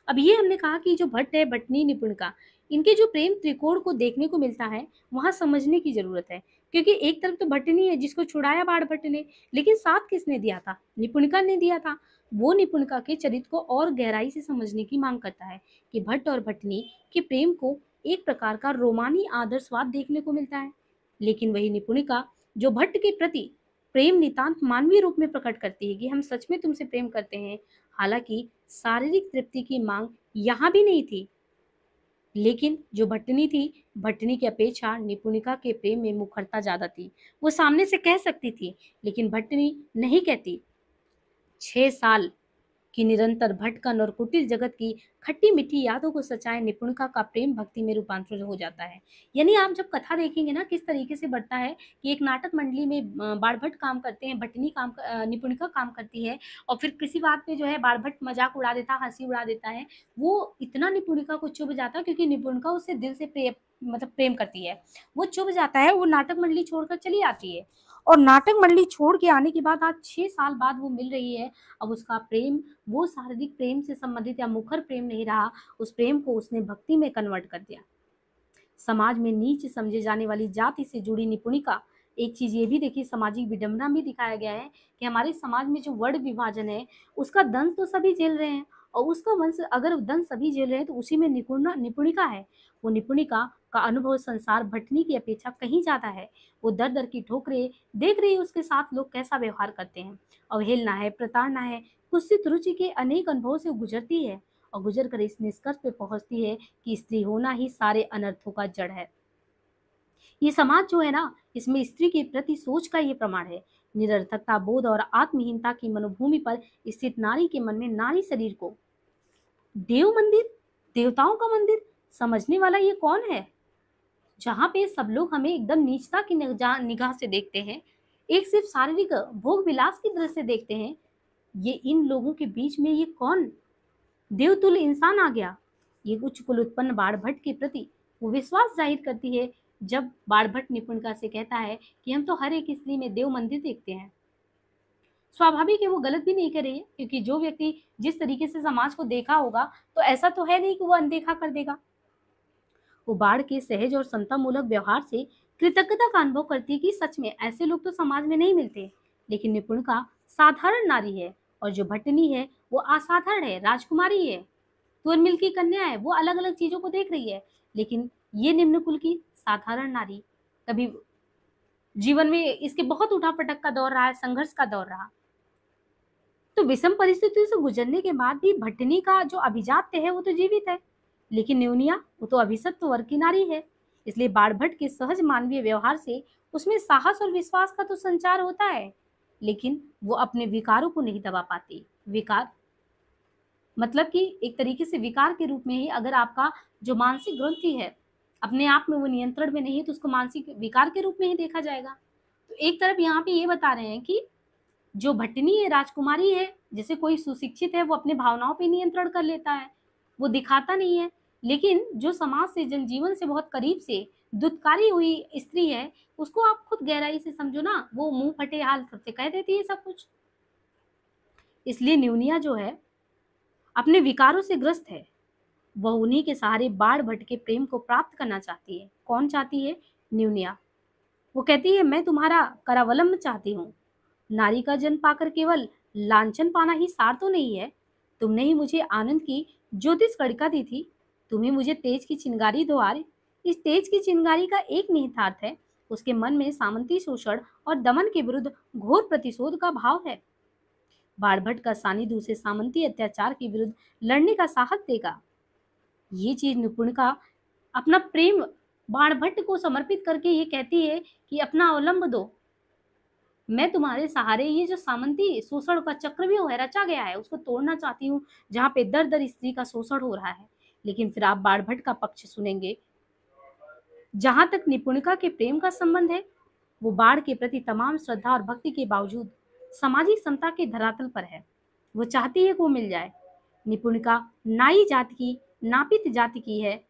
अब ये हमने कहा कि जो भट्ट है भट्टनी निपुणिका, इनके जो प्रेम त्रिकोण को देखने को मिलता है वहां समझने की जरूरत है, क्योंकि एक तरफ तो भट्टनी है जिसको छुड़ाया बाड़भट्ट ने, लेकिन साथ किसने दिया था? निपुणिका ने दिया था। वो निपुणिका के चरित्र को और गहराई से समझने की मांग करता है कि भट्ट और भट्टनी के प्रेम को एक प्रकार का रोमानी आदर्शवाद देखने को मिलता है, लेकिन वही निपुणिका जो भट्ट के प्रति प्रेम नितांत मानवीय रूप में प्रकट करती है कि हम सच में तुमसे प्रेम करते हैं। हालांकि शारीरिक तृप्ति की मांग यहाँ भी नहीं थी, लेकिन जो भट्टनी थी, भट्टनी की अपेक्षा निपुणिका के प्रेम में मुखरता ज्यादा थी। वो सामने से कह सकती थी, लेकिन भट्टनी नहीं कहती। 6 साल कि निरंतर भटकन और कुटिल जगत की खट्टी मीठी यादों को सचाए निपुणिका का प्रेम भक्ति में रूपांतरित हो जाता है। यानी आप जब कथा देखेंगे ना किस तरीके से बढ़ता है कि एक नाटक मंडली में बाड़भट्ट काम करते हैं, भट्टनी निपुणिका काम करती है और फिर किसी बात पे जो है बाड़भट्ट मजाक उड़ा देता है, हंसी उड़ा देता है। वो इतना निपुणिका को चुभ जाता है क्योंकि निपुणिका उससे दिल से प्रेम करती है। वो चुभ जाता है, वो नाटक मंडली छोड़कर चली आती है और नाटक मंडली छोड़ के आने के बाद आज 6 साल बाद वो मिल रही है। अब उसका प्रेम वो शारीरिक प्रेम से संबंधित या मुखर प्रेम नहीं रहा, उस प्रेम को उसने भक्ति में कन्वर्ट कर दिया। समाज में नीच समझे जाने वाली जाति से जुड़ी निपुणिका, एक चीज ये भी देखिए सामाजिक विडंबना भी दिखाया गया है कि हमारे समाज में जो वर्ण विभाजन है उसका दंश तो सभी झेल रहे हैं और उसका वंश अगर दंश सभी झेल रहे हैं तो उसी में निपुणिका है। वो निपुणिका का अनुभव संसार भटनी की अपेक्षा कहीं ज्यादा है। वो दर दर की ठोकरें देख रही है, उसके साथ लोग कैसा व्यवहार करते हैं, अवहेलना है, प्रताड़ना है, कुत्सित रुचि के अनेक अनुभवों से गुजरती है और गुजर कर इस निष्कर्ष पे पहुंचती है कि स्त्री होना ही सारे अनर्थों का जड़ है। ये समाज जो है ना, इसमें स्त्री के प्रति सोच का ये प्रमाण है। निरर्थकता बोध और आत्महीनता की मनोभूमि पर स्थित नारी के मन में नारी शरीर को देव मंदिर, देवताओं का मंदिर समझने वाला ये कौन है? जहाँ पे सब लोग हमें एकदम नीचता की निगाह से देखते हैं, एक सिर्फ शारीरिक भोग विलास की दृष्टि से देखते हैं, ये इन लोगों के बीच में ये कौन देवतुल्य इंसान आ गया? ये उच्च कुल उत्पन्न बाड़भट्ट के प्रति वो विश्वास जाहिर करती है जब बाड़भट्ट निपुणिका से कहता है कि हम तो हर एक स्त्री में देव मंदिर देखते हैं। स्वाभाविक है वो गलत भी नहीं कर रही है, क्योंकि जो व्यक्ति जिस तरीके से समाज को देखा होगा तो ऐसा तो है नहीं कि वो अनदेखा कर देगा। वो बाढ़ के सहज और समता मूलक व्यवहार से कृतज्ञता का अनुभव करती है कि सच में ऐसे लोग तो समाज में नहीं मिलते। लेकिन निपुणिका साधारण नारी है, और जो भट्टनी है वो असाधारण है, राजकुमारी है, तुअनमिल की कन्या है, वो अलग अलग चीजों को देख रही है। लेकिन ये निम्न कुल की साधारण नारी कभी जीवन में इसके बहुत उठापटक का दौर रहा है, संघर्ष का दौर रहा। तो विषम परिस्थितियों से गुजरने के बाद भी भट्टनी का जो अभिजात्य है वो तो जीवित है, लेकिन न्यूनिया वो तो अभिशप्त वर्ग की नारी है। इसलिए बाणभट्ट के सहज मानवीय व्यवहार से उसमें साहस और विश्वास का तो संचार होता है, लेकिन वो अपने विकारों को नहीं दबा पाती। विकार मतलब कि एक तरीके से विकार के रूप में ही अगर आपका जो मानसिक ग्रंथि है अपने आप में वो नियंत्रण में नहीं है तो उसको मानसिक विकार के रूप में ही देखा जाएगा। तो एक तरफ यहाँ पे ये बता रहे हैं कि जो भट्टनी है राजकुमारी है, जैसे कोई सुशिक्षित है वो अपने भावनाओं पे नियंत्रण कर लेता है, वो दिखाता नहीं है। लेकिन जो समाज से जनजीवन से बहुत करीब से दुत्कारी हुई स्त्री है, उसको आप खुद गहराई से समझो ना, वो मुंह फटे हाल सबसे कह देती है सब कुछ। इसलिए न्यूनिया जो है अपने विकारों से ग्रस्त है, वह उन्हीं के सहारे बाढ़ भट्ट के प्रेम को प्राप्त करना चाहती है। कौन चाहती है? न्यूनिया। वो कहती है मैं तुम्हारा करावलंब चाहती हूँ। नारी का जन्म पाकर केवल लांछन पाना ही सार तो नहीं है। तुमने ही मुझे आनंद की ज्योतिष कड़िका दी थी, तुम ही मुझे तेज की चिंगारी द्वार। इस तेज की चिंगारी का एक निहितार्थ है, उसके मन में सामंती शोषण और दमन के विरुद्ध घोर प्रतिशोध का भाव है। बाणभट्ट का सानिध्य उसे सामंती अत्याचार के विरुद्ध लड़ने का साहस देगा। ये चीज निपुणिका अपना प्रेम बाणभट्ट को समर्पित करके ये कहती है कि अपना अवलंब दो, मैं तुम्हारे सहारे ये जो सामंती शोषण का चक्रव्यूह है रचा गया है उसको तोड़ना चाहती हूँ, जहाँ पे दर दर स्त्री का शोषण हो रहा है। लेकिन फिर आप बाणभट्ट का पक्ष सुनेंगे। जहां तक निपुणिका के प्रेम का संबंध है, वो बाढ़ के प्रति तमाम श्रद्धा और भक्ति के बावजूद सामाजिक समता के धरातल पर है। वो चाहती है कि वो मिल जाए। निपुणिका नाई जाति की, नापित जाति की है,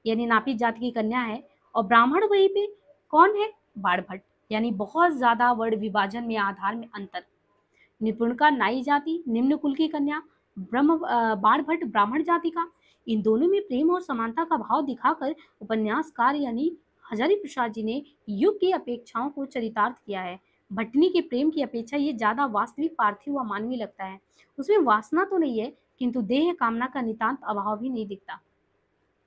यानी नापित जाति की कन्या है, और ब्राह्मण वहीं पे कौन है? बाणभट्ट। यानी बहुत ज्यादा वर्ण विभाजन में, आधार में अंतर। निपुणिका नाई जाति, निम्न कुल की कन्या, बाणभट्ट ब्राह्मण जाति का। इन दोनों में प्रेम और समानता का भाव दिखाकर उपन्यासकार यानी हजारी प्रसाद जी ने युग की अपेक्षाओं को चरितार्थ किया है। भट्टनी के प्रेम की अपेक्षा ये ज्यादा वास्तविक, पार्थिव व मानवीय लगता है। उसमें वासना तो नहीं है, किंतु देह कामना का नितांत अभाव भी नहीं दिखता।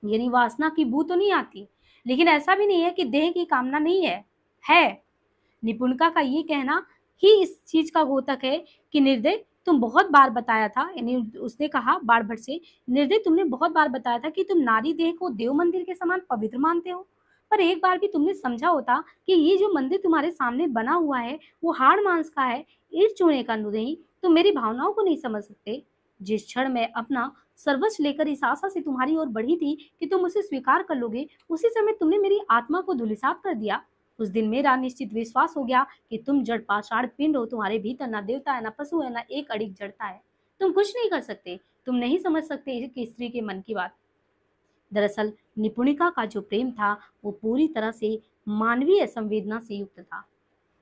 यानी वासना की बू तो नहीं आती, लेकिन ऐसा भी नहीं है कि देह की कामना नहीं है। निपुणिका का ये कहना ही इस चीज का घोतक है कि निर्दय तुम बहुत बार बताया था, यानी उसने कहा बाणभट्ट से, निर्दय तुमने बहुत बार बताया था कि तुम नारी देह को देव मंदिर के समान पवित्र मानते हो, पर एक बार भी तुमने समझा होता कि ये जो मंदिर तुम्हारे सामने बना हुआ है वो हाड़ मांस का है, ईट चूने का नहीं। तुम मेरी भावनाओं को नहीं समझ सकते। जिस क्षण मैं अपना सर्वस्व लेकर इस आशा से तुम्हारी ओर बढ़ी थी कि तुम उसे स्वीकार कर लोगे, उसी समय तुमने मेरी आत्मा को धूलिसात कर दिया। उस दिन मेरा निश्चित विश्वास हो गया कि तुम जड़ पाषाण पिंड हो, तुम्हारे भीतर ना देवता है, ना पशु है, ना एक अड़िग जड़ता है। तुम कुछ नहीं कर सकते, तुम नहीं समझ सकते कि स्त्री के मन की बात। दरअसल निपुणिका का जो प्रेम था वो पूरी तरह से मानवीय संवेदना से युक्त था।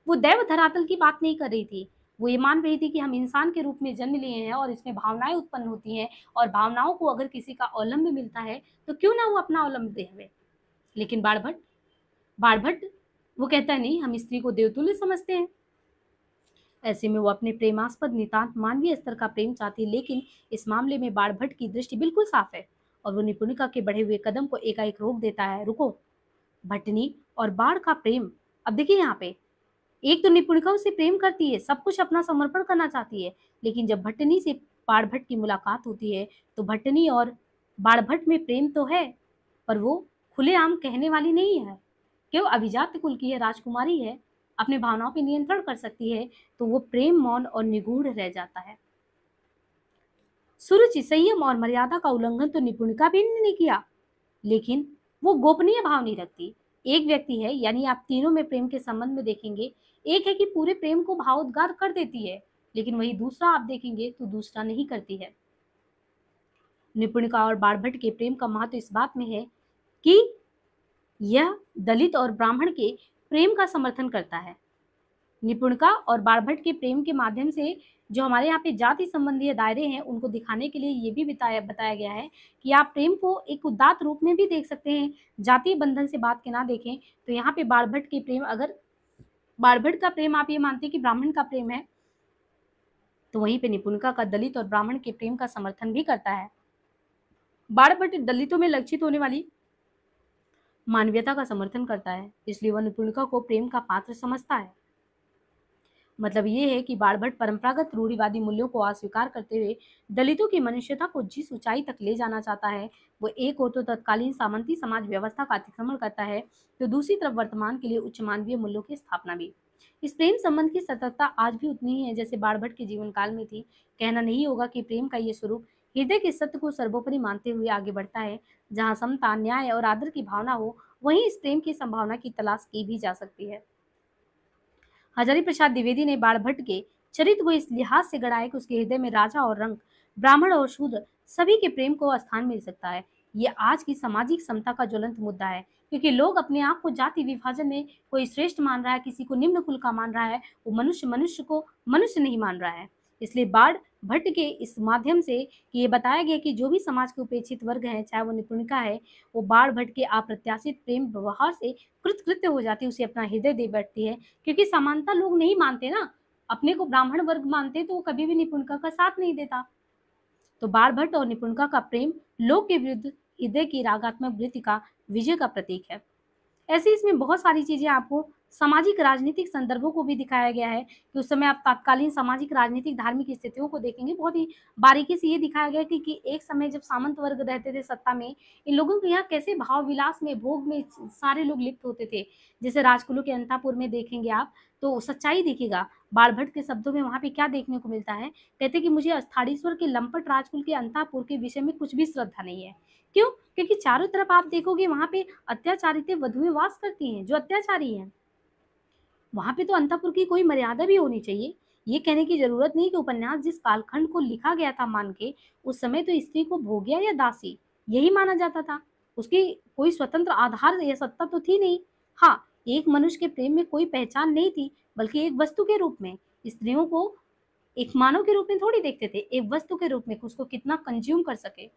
वो दैव धरातल की बात नहीं कर रही थी। वो ये मान रही थी कि हम इंसान के रूप में जन्म लिए हैं और इसमें भावनाएं उत्पन्न होती हैं, और भावनाओं को अगर किसी का अवलंब मिलता है तो क्यों ना वो अपना अवलंब दे हमें। लेकिन बाणभट्ट वो कहता है नहीं, हम स्त्री को देवतुल्य समझते हैं। ऐसे में वो अपने प्रेमास्पद नितांत मानवीय स्तर का प्रेम चाहती है, लेकिन इस मामले में बाणभट्ट की दृष्टि बिल्कुल साफ है और वो निपुणिका के बढ़े हुए कदम को एकाएक रोक देता है। रुको, भट्टनी और बाढ़ का प्रेम। अब देखिए यहाँ पे एक तो निपुणिका उसे प्रेम करती है, सब कुछ अपना समर्पण करना चाहती है, लेकिन जब भट्टनी से बाणभट्ट की मुलाकात होती है तो भट्टनी और बाणभट्ट में प्रेम तो है, पर वो खुलेआम कहने वाली नहीं है। क्यों? अभिजात कुल की है, राजकुमारी है, अपने भावनाओं पर नियंत्रण कर सकती है, तो वो प्रेम मौन और निगूढ़ रह जाता है। सुरुचि, संयम और मर्यादा का उल्लंघन तो निपुणिका भी नहीं किया, लेकिन वो गोपनीय भाव नहीं रखती। एक व्यक्ति है, यानी आप तीनों में प्रेम के संबंध में देखेंगे, एक है कि पूरे प्रेम को भावोद्गार कर देती है, लेकिन वही दूसरा आप देखेंगे तो दूसरा नहीं करती है। निपुणिका और बाणभट्ट के प्रेम का महत्व इस बात में है कि यह दलित और ब्राह्मण के प्रेम का समर्थन करता है। निपुणिका और बाणभट्ट के प्रेम के माध्यम से जो हमारे यहाँ पे जाति संबंधी दायरे हैं उनको दिखाने के लिए ये भी बताया गया है कि आप प्रेम को एक उदात्त रूप में भी देख सकते हैं, जातीय बंधन से बात के ना देखें। तो यहाँ पे बाणभट्ट के प्रेम, अगर बाणभट्ट का प्रेम आप ये मानते हैं कि ब्राह्मण का प्रेम है, तो वहीं पे निपुणिका का दलित और ब्राह्मण के प्रेम का समर्थन भी करता है। बाणभट्ट दलितों में लक्षित होने वाली मानवीयता का समर्थन करता है, इसलिए वह निपुणिका को प्रेम का पात्र समझता है। मतलब ये है कि बाणभट्ट परंपरागत रूढ़िवादी मूल्यों को अस्वीकार करते हुए दलितों की मनुष्यता को जिस ऊंचाई तक ले जाना चाहता है, वो एक हो तो तत्कालीन सामंती समाज व्यवस्था का अतिक्रमण करता है, तो दूसरी तरफ वर्तमान के लिए उच्च मानवीय मूल्यों की स्थापना भी। इस प्रेम संबंध की सततता आज भी उतनी ही है जैसे बाणभट्ट के जीवन काल में थी। कहना नहीं होगा कि प्रेम का ये स्वरूप हृदय के सत्य को सर्वोपरि मानते हुए आगे बढ़ता है। जहाँ समता, न्याय और आदर की भावना हो, वहीं इस प्रेम की संभावना की तलाश की भी जा सकती है। हजारी प्रसाद द्विवेदी ने बाणभट्ट के चरित्र को इस लिहाज से गढ़ा है कि उसके हृदय में राजा और रंग, ब्राह्मण और शूद्र सभी के प्रेम को स्थान मिल सकता है। ये आज की सामाजिक समता का ज्वलंत मुद्दा है, क्योंकि लोग अपने आप को जाति विभाजन में कोई श्रेष्ठ मान रहा है, किसी को निम्न कुल का मान रहा है, वो मनुष्य मनुष्य को मनुष्य नहीं मान रहा है। इसलिए बाण भट्ट के इस माध्यम से कि ये बताया गया कि जो भी समाज के उपेक्षित वर्ग है, चाहे वो निपुणिका है, वो बाण भट्ट के अप्रत्याशित प्रेम व्यवहार से कृतकृत्य हो जाती है, उसे अपना हृदय दे बैठती है। क्योंकि समानता लोग नहीं मानते ना, अपने को ब्राह्मण वर्ग मानते तो वो कभी भी निपुणिका का साथ नहीं देता। तो बाणभट्ट और निपुणिका का प्रेम लोक के विरुद्ध हृदय की रागात्मक वृत्ति का विजय का प्रतीक है। ऐसे इसमें बहुत सारी चीजें आपको सामाजिक राजनीतिक संदर्भों को भी दिखाया गया है कि उस समय आप तात्कालीन सामाजिक राजनीतिक धार्मिक स्थितियों को देखेंगे, बहुत ही बारीकी से ये दिखाया गया कि एक समय जब सामंत वर्ग रहते थे सत्ता में, इन लोगों के यहाँ कैसे भाव विलास में, भोग में सारे लोग लिप्त होते थे। जैसे राजकुलों के अंतापुर में देखेंगे आप तो सच्चाई दिखेगा। बाणभट्ट के शब्दों में वहां पे क्या देखने को मिलता है, कहते कि मुझे अस्थाड़ीश्वर के लंपट राजकुल के अंतापुर के विषय में कुछ भी श्रद्धा नहीं है। क्यों? क्योंकि चारों तरफ आप देखोगे वहां पे अत्याचारित वधुएं वास करती हैं जो अत्याचारी हैं। वहां पे तो अंतःपुर की कोई मर्यादा भी होनी चाहिए। ये कहने की जरूरत नहीं कि उपन्यास जिस कालखंड को लिखा गया था मान के, उस समय तो स्त्री को भोग्या या दासी यही माना जाता था। उसकी कोई स्वतंत्र आधार या सत्ता तो थी नहीं। हाँ, एक मनुष्य के प्रेम में कोई पहचान नहीं थी, बल्कि एक वस्तु के रूप में स्त्रियों को एक मानव के रूप में थोड़ी देखते थे, एक वस्तु के रूप में उसको कितना कंज्यूम कर सके।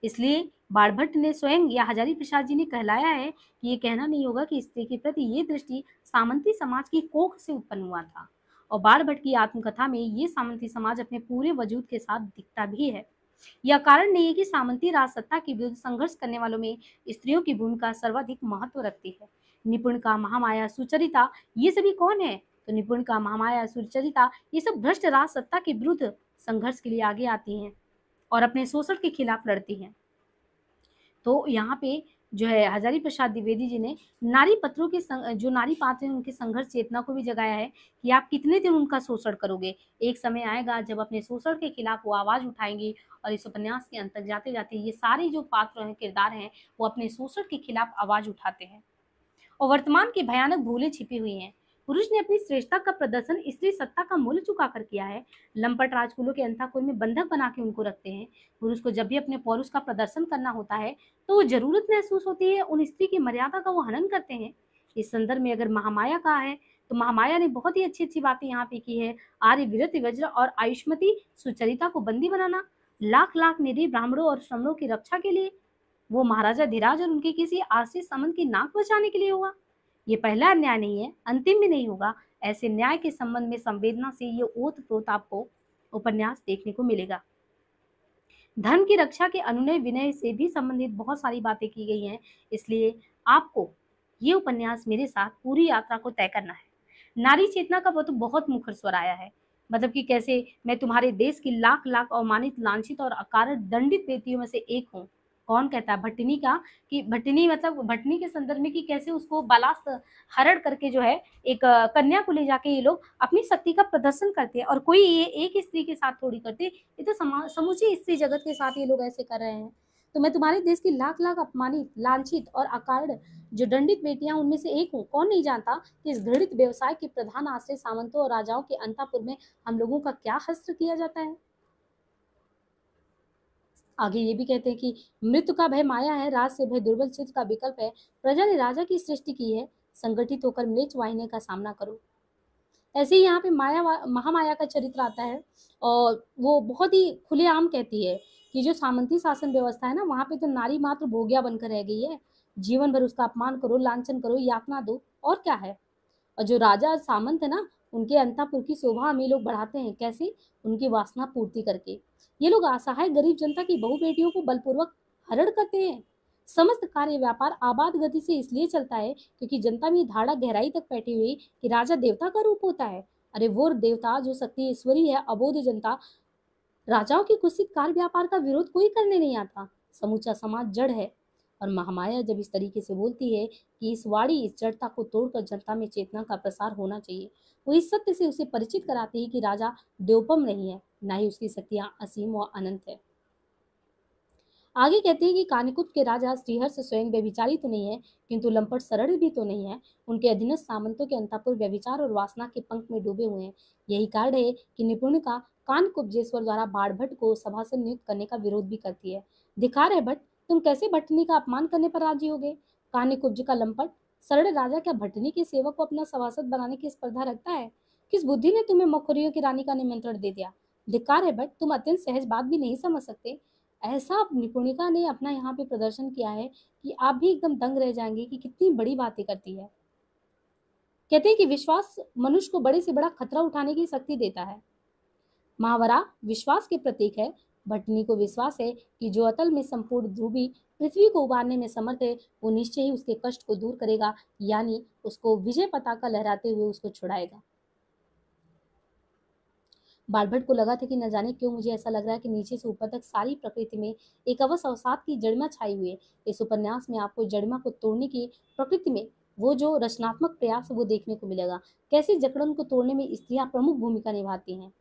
इसलिए बाणभट्ट ने स्वयं या हजारी प्रसाद जी ने कहलाया है कि ये कहना नहीं होगा कि स्त्री के प्रति ये दृष्टि सामंती समाज की कोख से उत्पन्न हुआ था। और बाणभट्ट की आत्मकथा में ये सामंती समाज अपने पूरे वजूद के साथ दिखता भी है। यह कारण नहीं है कि सामंती राज सत्ता के विरुद्ध संघर्ष करने वालों में स्त्रियों की भूमिका सर्वाधिक महत्व रखती है। निपुणिका, महामाया, सुचरिता ये सभी कौन है? तो निपुणिका, महामाया, सुचरिता ये सब भ्रष्ट राज सत्ता के विरुद्ध संघर्ष के लिए आगे आती हैं और अपने शोषण के खिलाफ लड़ती हैं। तो यहाँ पे जो है हजारी प्रसाद द्विवेदी जी ने नारी पत्रों के जो नारी पात्र हैं उनके संघर्ष चेतना को भी जगाया है कि आप कितने दिन उनका शोषण करोगे। एक समय आएगा जब अपने शोषण के खिलाफ वो आवाज उठाएंगी। और इस उपन्यास के अंत तक जाते जाते ये सारे जो पात्र हैं, किरदार हैं, वो अपने शोषण के खिलाफ आवाज उठाते हैं। और वर्तमान की भयानक भूलें छिपी हुई हैं। पुरुष ने अपनी श्रेष्ठता का प्रदर्शन स्त्री सत्ता का मूल्य चुकाकर किया है। लंपट राजकुलों के अंतापुर में बंधक बना के उनको रखते हैं। पुरुष को जब भी अपने पौरुष का प्रदर्शन करना होता है तो वो जरूरत महसूस होती है, उन स्त्री की मर्यादा का वो हनन करते हैं। इस संदर्भ में अगर महामाया का है तो महामाया ने बहुत ही अच्छी अच्छी बातें यहाँ पे की है। आर्य, विरत, वज्र और आयुष्मती सुचरिता को बंदी बनाना, लाख लाख निरीह ब्राह्मणों और श्रमणों की रक्षा के लिए, वो महाराजा धीराज और उनके किसी आश्रित सामंत की नाक बचाने के लिए हुआ। ये पहला अन्याय नहीं है, अंतिम भी नहीं होगा। ऐसे न्याय के संबंध में संवेदना से ये ओतप्रोत आपको उपन्यास देखने को मिलेगा। धर्म की रक्षा के अनुनय विनय से भी संबंधित बहुत सारी बातें की गई हैं। इसलिए आपको ये उपन्यास मेरे साथ पूरी यात्रा को तय करना है। नारी चेतना का वो तो बहुत मुखर स्वर आया है, मतलब कि कैसे मैं तुम्हारे देश की लाख लाख अवमानित, लांछित और अकारण दंडित बेटियों में से एक हूँ। कौन कहता है? भट्टिनी का, कि भट्टिनी मतलब भट्टिनी के संदर्भ में कि कैसे उसको बालास्त हरण करके जो है एक कन्या को ले जाके ये लोग अपनी शक्ति का प्रदर्शन करते हैं। और कोई ये एक स्त्री के साथ थोड़ी करते, ये तो समूची स्त्री जगत के साथ ये लोग ऐसे कर रहे हैं। तो मैं तुम्हारे देश की लाख लाख अपमानित, लांछित और अकारण जो दंडित बेटियां उनमें से एक हूँ। कौन नहीं जानता कि इस घृणित व्यवसाय के प्रधान आश्रय सामंतों और राजाओं के अंतापुर में हम लोगों का क्या हस्त्र किया जाता है। आगे ये भी कहते हैं कि मृत्यु का भय माया है, राज से भय दुर्बल चित्त का विकल्प है। प्रजा ने राजा की सृष्टि की है, संगठित होकर म्लेच्छ वाहिनी का सामना करो। ऐसे ही यहाँ पे महामाया का चरित्र आता है और वो बहुत ही खुलेआम कहती है कि जो सामंती शासन व्यवस्था है ना, वहाँ पे तो नारी मात्र भोग्या बनकर रह गई है। जीवन भर उसका अपमान करो, लांछन करो, यातना दो, और क्या है। और जो राजा सामंत है ना, उनके अंतापुर की शोभा हम ये लोग बढ़ाते हैं, कैसे? उनकी वासना पूर्ति करके। ये लोग असहाय गरीब जनता की बहु बेटियों को बलपूर्वक हरण करते हैं। समस्त कार्य व्यापार आबाद गति से इसलिए चलता है क्योंकि जनता में धारणा गहराई तक बैठी हुई कि राजा देवता का रूप होता है। अरे वो देवता जो शक्ति ईश्वरी है, अबोध जनता, राजाओं की कुत्सित कार्य व्यापार का विरोध कोई करने नहीं आता। समूचा समाज जड़ है। और महामाया जब इस तरीके से बोलती है कि इस वाणी, इस जड़ता को तोड़कर जनता में चेतना का प्रसार होना चाहिए, वो इस सत्य से उसे परिचित कराती है कि राजा द्योपम नहीं है, ना ही उसकी शक्तियां असीम व अनंत है। आगे कहते हैं कि कानिकुब्ज के राजा श्रीहर्ष स्वयं व्यभिचारी तो नहीं है, किंतु लंपट सरल भी तो नहीं है। उनके अधीनस्थ सामंतों के अंतःपुर व्यभिचार और वासना के पंख में डूबे हुए हैं। यही कारण है कि निपुण का कानकुब्जेश्वर द्वारा बाढ़ भट्ट को सभासद नियुक्त करने का विरोध भी करती है। धिक्कार है भट्ट, तुम कैसे भट्टनी का अपमान करने पर राजी हो गए? कानिकुब्ज का लंपट सरल राजा क्या भट्टनी के सेवक को अपना सभासद बनाने की स्पर्धा रखता है? किस बुद्धि ने तुम्हें मखोरियों की रानी का निमंत्रण दे दिया? धिक्कार है भट्ट, तुम अत्यंत सहज बात भी नहीं समझ सकते। ऐसा निपुणिका ने अपना यहाँ पे प्रदर्शन किया है कि आप भी एकदम दंग रह जाएंगे कि कितनी बड़ी बातें करती है। कहते हैं कि विश्वास मनुष्य को बड़े से बड़ा खतरा उठाने की शक्ति देता है। महावरा विश्वास के प्रतीक है। भटनी को विश्वास है कि जो अतल में संपूर्ण ध्रुवी पृथ्वी को उबारने में समर्थ है, वो निश्चय ही उसके कष्ट को दूर करेगा, यानी उसको विजय पताका लहराते हुए उसको छुड़ाएगा। बालभट को लगा था कि न जाने क्यों मुझे ऐसा लग रहा है कि नीचे से ऊपर तक सारी प्रकृति में एक अवस अवसाद की जड़िमा छाई हुई है। इस उपन्यास में आपको जड़िमा को तोड़ने की प्रकृति में वो जो रचनात्मक प्रयास है वो देखने को मिलेगा। कैसे जकड़न को तोड़ने में स्त्रियां प्रमुख भूमिका निभाती हैं।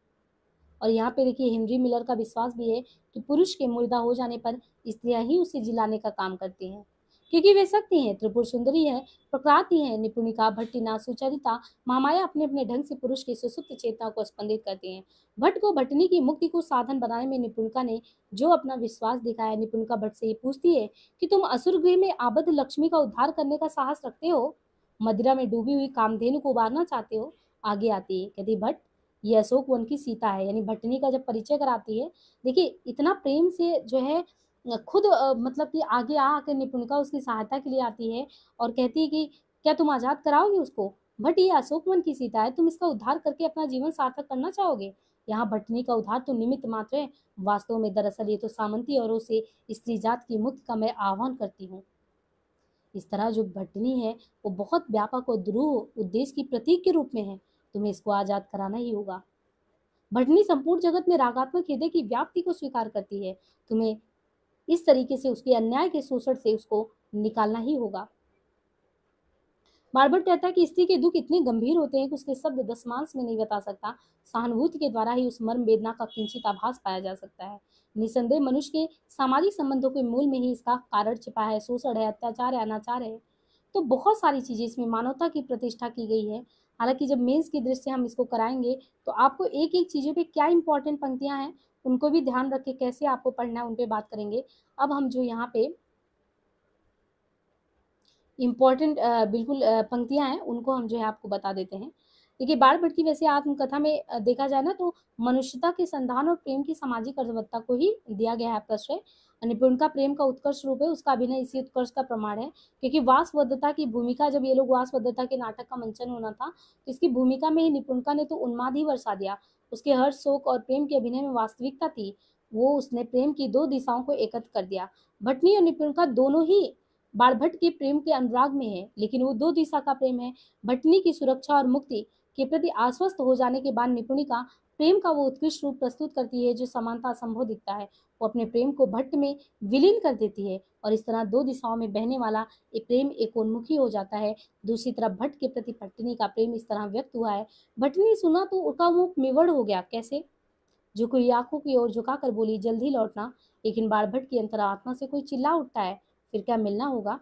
और यहाँ पे देखिए हेनरी मिलर का विश्वास भी है कि पुरुष के मुर्दा हो जाने पर स्त्रियां ही उसे जिलाने का काम करती हैं, क्योंकि वे शक्ति हैं, त्रिपुर सुंदरी है, प्रकृति है, निपुणिका, भट्टिना, सुचरिता, महामाया अपने अपने ढंग से पुरुष की सुसुप्त चेतना को स्पंदित करती हैं। भट्ट को भट्टनी की मुक्ति को साधन बनाने में निपुणिका ने जो अपना विश्वास दिखाया। निपुणिका भट्ट से ये पूछती है कि तुम असुर गृह में आबद्ध लक्ष्मी का उद्धार करने का साहस रखते हो, मदिरा में डूबी हुई कामधेनु को उबारना चाहते हो? आगे आती है, कहती भट्ट ये अशोक वन की सीता है। यानी भट्टनी का जब परिचय कराती है, देखिए इतना प्रेम से जो है खुद मतलब कि आगे आ आकर निपुणिका उसकी सहायता के लिए आती है और कहती है कि क्या तुम आजाद कराओगे उसको? बट ये अशोक वन की सीता है, तुम इसका उद्धार करके अपना जीवन सार्थक करना चाहोगे? यहाँ भट्टनी का उद्धार तो निमित्त मात्र है, वास्तव में दरअसल ये तो सामंती औरों से स्त्री जात की मुक्ति का मैं आह्वान करती हूँ। इस तरह जो भट्टनी है वो बहुत व्यापक और ध्रुव उद्देश्य की प्रतीक के रूप में है। तुम्हें इसको आजाद कराना ही होगा। भटनी संपूर्ण जगत में रागात्मक हृदय की व्याप्ति को स्वीकार करती है। तुम्हें इस तरीके से उसके अन्याय के शोषण से उसको निकालना ही होगा। बार्बट कहता है कि स्त्री के दुख इतने गंभीर होते हैं कि उसके शब्द दशमांश में नहीं बता सकता। सहानुभूति के द्वारा ही उस मर्म वेदना का किंचित आभास पाया जा सकता है। निसंदेह मनुष्य के सामाजिक संबंधों के मूल में ही इसका कारण छिपा है। शोषण है, अत्याचार है, अनाचार है, तो बहुत सारी चीजें इसमें मानवता की प्रतिष्ठा की गई है। हालांकि जब मेंस की दृष्टि से हम इसको कराएंगे तो आपको एक एक चीजों पे क्या इंपॉर्टेंट पंक्तियां हैं उनको भी ध्यान रख के कैसे आपको पढ़ना है उन पे बात करेंगे। अब हम जो यहाँ पे इम्पॉर्टेंट बिल्कुल पंक्तियां हैं उनको हम जो है आपको बता देते हैं। देखिए बाल भट्ट की वैसे आत्मकथा में देखा जाए ना तो मनुष्यता के संधान और प्रेम की सामाजिक अर्थवत्ता को ही दिया गया है प्रश्रय। निपुण का प्रेम का उत्कर्ष रूप है, उसका अभिनय इसी उत्कर्ष का प्रमाण है। क्योंकि वासवदत्ता की भूमिका, जब ये लोग वासवदत्ता के नाटक का मंचन होना था तो इसकी भूमिका में ही निपुणका ने तो उन्माद ही बरसा दिया। उसके हर्ष, शोक और प्रेम के अभिनय में वास्तविकता थी। वो उसने प्रेम की दो दिशाओं को एकत्र कर दिया। भट्टनी और निपुणका दोनों ही बाणभट्ट के प्रेम के अनुराग में है, लेकिन वो दो दिशा का प्रेम है। भट्टनी की सुरक्षा और मुक्ति के प्रति आश्वस्त हो जाने के बाद निपुणिका प्रेम का वो उत्कृष्ट रूप प्रस्तुत करती है जो समानता संभव दिखता है। वो अपने प्रेम को भट्ट में विलीन कर देती है और इस तरह दो दिशाओं में बहने वाला ये प्रेम एकोन्मुखी हो जाता है। दूसरी तरफ भट्ट के प्रति भट्टनी का प्रेम इस तरह व्यक्त हुआ है। भट्टनी सुना तो उसका मुख मेवड़ हो गया। कैसे? झुकी आंखों की ओर झुकाकर बोली, जल्दी लौटना। लेकिन बाणभट्ट की अंतरात्मा से कोई चिल्ला उठता है, फिर क्या मिलना होगा?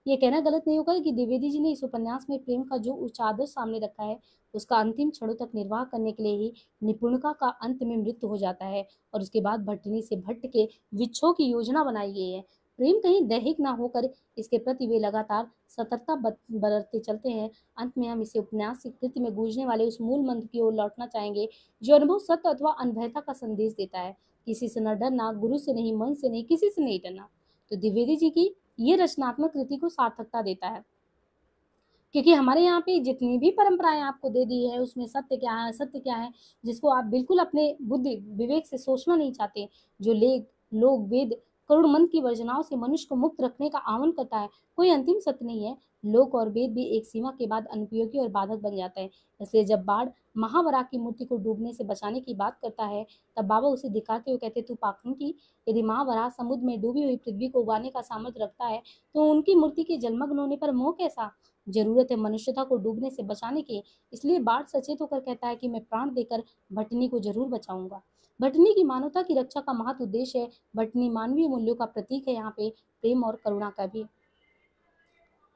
ये कहना गलत नहीं होगा कि द्विवेदी जी ने इस उपन्यास में प्रेम का जो उच्च आदर्श सामने रखा है उसका अंतिम क्षणों तक निर्वाह करने के लिए ही निपुणिका का अंत में मृत्यु हो जाता है और उसके बाद भट्टनी से भट्ट के विच्छोह की योजना बनाई गई है। प्रेम कहीं दैहिक ना होकर इसके प्रति वे लगातार सतर्कता बरतते चलते हैं। अंत में हम इसे उपन्यास की कृति में गूंजने वाले उस मूल मंत्र की ओर लौटना चाहेंगे जो अनुभव, सत्य अथवा अनभयता का संदेश देता है। किसी से न डरना, गुरु से नहीं, मन से नहीं, किसी से नहीं डरना। तो द्विवेदी जी की ये रचनात्मक कृति को सार्थकता देता है। क्योंकि हमारे यहाँ पे जितनी भी परंपराएं आपको दे दी है उसमें सत्य क्या है, असत्य क्या है, जिसको आप बिल्कुल अपने बुद्धि विवेक से सोचना नहीं चाहते, जो लेख लोग वेद करुण मन की वर्जनाओं से मनुष्य को मुक्त रखने का आह्वान करता है, कोई अंतिम सत्य नहीं है। लोक और वेद भी एक सीमा के बाद अनुपयोगी और बाधक बन जाता है। इसलिए जब बाढ़ महावरा की मूर्ति को डूबने से बचाने की बात करता है, तब बाबा उसे दिखाते हुए कहते, तू पाखंडी, यदि महावरा समुद्र में डूबी हुई पृथ्वी को उबारने का सामर्थ्य रखता है, तो उनकी मूर्ति के जलमग्न होने पर मोह कैसा। जरूरत है मनुष्यता को डूबने से बचाने की, इसलिए बाढ़ सचेत होकर कहता है कि मैं प्राण देकर भटनी को जरूर बचाऊंगा। भटनी की मानवता की रक्षा का महत्व उद्देश्य है। भटनी मानवीय मूल्यों का प्रतीक है, यहाँ पे प्रेम और करुणा का भी।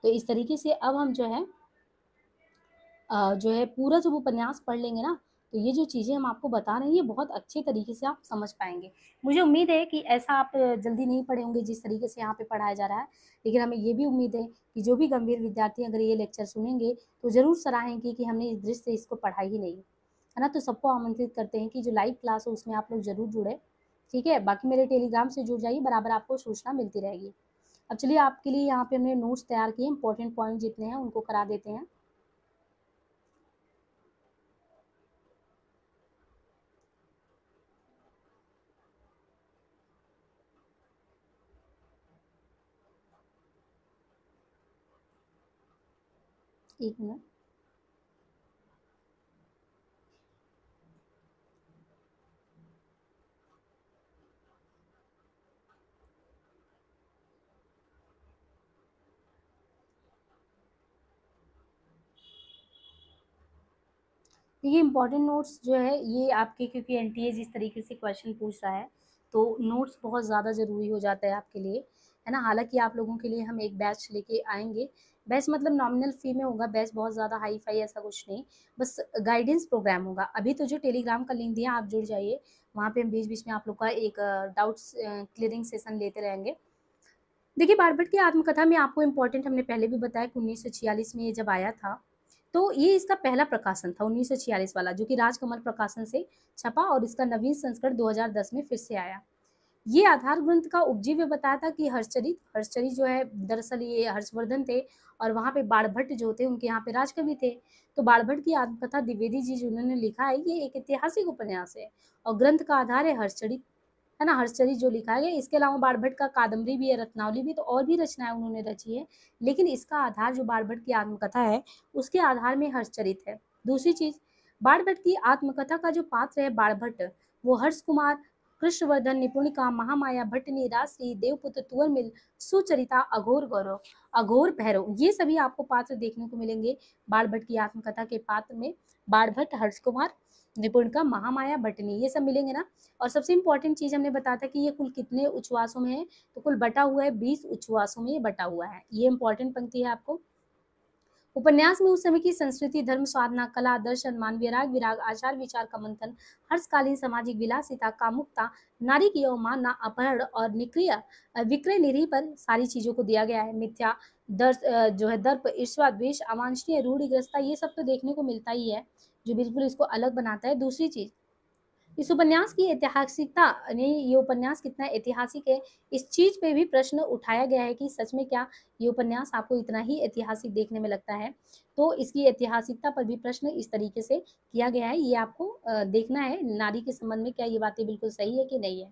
तो इस तरीके से अब हम जो है पूरा जब उपन्यास पढ़ लेंगे ना, तो ये जो चीज़ें हम आपको बता रहे हैं ये बहुत अच्छे तरीके से आप समझ पाएंगे। मुझे उम्मीद है कि ऐसा आप जल्दी नहीं पढ़े होंगे जिस तरीके से यहाँ पे पढ़ाया जा रहा है, लेकिन हमें ये भी उम्मीद है कि जो भी गंभीर विद्यार्थी अगर ये लेक्चर सुनेंगे तो ज़रूर सराहेंगे कि हमने इस दृष्टि से इसको पढ़ा ही नहीं, है ना। तो सबको आमंत्रित करते हैं कि जो लाइव क्लास हो उसमें आप लोग ज़रूर जुड़े, ठीक है। बाकी मेरे टेलीग्राम से जुड़ जाइए, बराबर आपको सूचना मिलती रहेगी। अब चलिए आपके लिए यहाँ पे हमने नोट्स तैयार किए, इंपॉर्टेंट पॉइंट जितने हैं उनको करा देते हैं। एक मिनट। देखिए इंपॉर्टेंट नोट्स जो है ये आपके, क्योंकि एनटीए जिस तरीके से क्वेश्चन पूछ रहा है तो नोट्स बहुत ज़्यादा ज़रूरी हो जाता है आपके लिए, है ना। हालांकि आप लोगों के लिए हम एक बैच लेके आएंगे। बैच मतलब नॉमिनल फी में होगा, बैच बहुत ज़्यादा हाई फाई ऐसा कुछ नहीं, बस गाइडेंस प्रोग्राम होगा। अभी तो जो टेलीग्राम का लिंक दिया आप जुड़ जाइए, वहाँ पे हम बीच बीच में आप लोग का एक डाउट्स क्लियरिंग सेशन लेते रहेंगे। देखिए बारबट की आत्मकथा में आपको इम्पोर्टेंट हमने पहले भी बताया कि 1946 में ये जब आया था, तो ये इसका पहला प्रकाशन था 1946 वाला, जो कि राजकमल प्रकाशन से छपा, और इसका नवीन संस्करण 2010 में फिर से आया। ये आधार ग्रंथ का उपजीव्य बताया था कि हर्षचरित जो है दरअसल ये हर्षवर्धन थे, और वहाँ पे बाणभट्ट जो थे उनके यहाँ पे राजकवि थे। तो बाणभट्ट की आत्मकथा द्विवेदी जी जिन्होंने लिखा है, ये एक ऐतिहासिक उपन्यास है और ग्रंथ का आधार है हर्षचरित, है ना। हर्षचरित जो लिखा गया, इसके अलावा बाणभट्ट का कादम्बरी भी है, रत्नावली भी, तो और भी रचनाएं उन्होंने रची है, लेकिन इसका आधार जो बाणभट्ट की आत्मकथा है उसके आधार में हर्षचरित है। दूसरी चीज, बाणभट्ट की आत्मकथा का जो पात्र है बाणभट्ट, वो हर्ष कुमार, कृष्णवर्धन, निपुणिका, महामाया, भट्टनी, राजश्री, देवपुत्र, तुअरमिल, सुचरिता, अघोर गौरव, अघोर भैरव, ये सभी आपको पात्र देखने को मिलेंगे बाणभट्ट की आत्मकथा के पात्र में। बाणभट्ट, हर्ष कुमार, निपुणिका, महामाया, भट्टनी, ये सब मिलेंगे ना। और सबसे इंपॉर्टेंट चीज हमने बताया था कि ये कुल कितने उच्छ्वासों में है, तो कुल बटा हुआ है 20 उच्छ्वासों में ये बटा हुआ है। ये इंपॉर्टेंट पंक्ति है आपको। उपन्यास में उस समय की संस्कृति, धर्म, साधना, कला, दर्शन, मानवीय राग विराग, आचार विचार का मंथन, हर्षकालीन सामाजिक विलासिता, कामुकता, नारी की अवमानना, अपहरण और निक्रिय विक्रय निरी पर सारी चीजों को दिया गया है। मिथ्या जो है दर्प, ईर्ष्या, द्वेष, अवांछनीय, रूढ़िग्रस्ता, ये सब तो देखने को मिलता ही है, जो बिल्कुल इसको अलग बनाता है। दूसरी चीज, इस उपन्यास की ऐतिहासिकता, नहीं ये उपन्यास कितना ऐतिहासिक है, इस चीज पे भी प्रश्न उठाया गया है कि सच में क्या ये उपन्यास आपको इतना ही ऐतिहासिक देखने में लगता है। तो इसकी ऐतिहासिकता पर भी प्रश्न इस तरीके से किया गया है, ये आपको देखना है नारी के संबंध में क्या ये बातें बिल्कुल सही है कि नहीं है।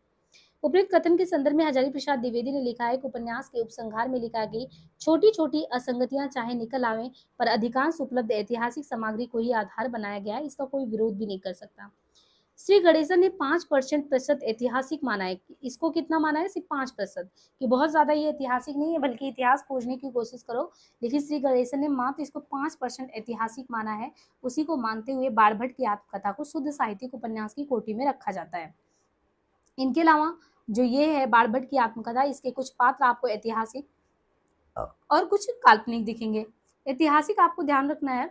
उपयुक्त कथन के संदर्भ में हजारी प्रसाद द्विवेदी ने लिखा है कि उपन्यास के उपसंहार में लिखा कि छोटी छोटी असंगतियां चाहे निकल आवे, पर अधिकांश उपलब्ध ऐतिहासिक सामग्री को ही आधार बनाया गया है, इसका कोई विरोध भी नहीं कर सकता। श्री गणेशन ने 5% ऐतिहासिक माना है, इसको कितना माना है, सिर्फ 5%, कि बहुत ज्यादा ये ऐतिहासिक नहीं है, बल्कि इतिहास खोजने की कोशिश करो। लेकिन श्री गणेशन ने मात्र इसको 5% ऐतिहासिक माना है। उसी को मानते हुए बाणभट्ट की आत्मकथा को शुद्ध साहित्यिक उपन्यास की कोटि में रखा जाता है। इनके अलावा जो ये है बाणभट्ट की आत्मकथा, इसके कुछ पात्र आपको ऐतिहासिक और कुछ काल्पनिक दिखेंगे। ऐतिहासिक आपको ध्यान रखना है,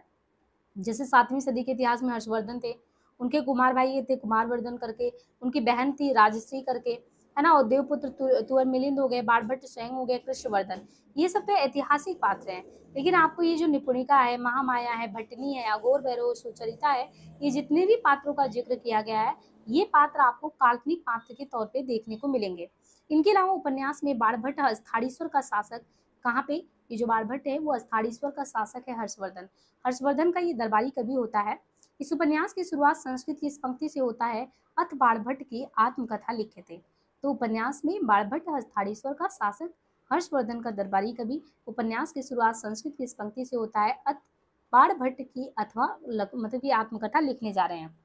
जैसे 7वीं सदी के इतिहास में हर्षवर्धन थे, उनके कुमार भाई ये थे कुमारवर्धन करके, उनकी बहन थी राजश्री करके, है ना। और देवपुत्र तुअर मिलिंद हो गए, बाणभट्ट स्वयं हो गए, कृष्णवर्धन, ये सब तो ऐतिहासिक पात्र हैं। लेकिन आपको ये जो निपुणिका है, महामाया है, भट्टनी है, अघोर भैरव, सुचरिता है, ये जितने भी पात्रों का जिक्र किया गया है, ये पात्र आपको काल्पनिक पात्र के तौर पे देखने को मिलेंगे। इनके अलावा उपन्यास में बाणभट्ट स्थानीश्वर का शासक कहाँ पे, ये जो बाण भट्ट है वो स्थानीश्वर का शासक है हर्षवर्धन। हर्षवर्धन का ये दरबारी कवि होता है। इस उपन्यास की शुरुआत संस्कृत की इस पंक्ति से होता है, अथ बाण भट्ट की आत्मकथा लिखे थे। तो उपन्यास में बाण भट्ट स्थानीश्वर का शासक, हर्षवर्धन का दरबारी कवि। उपन्यास की शुरुआत संस्कृत की इस पंक्ति से होता है, अथ बाण भट्ट की अथवा मतलब की आत्मकथा लिखने जा रहे हैं।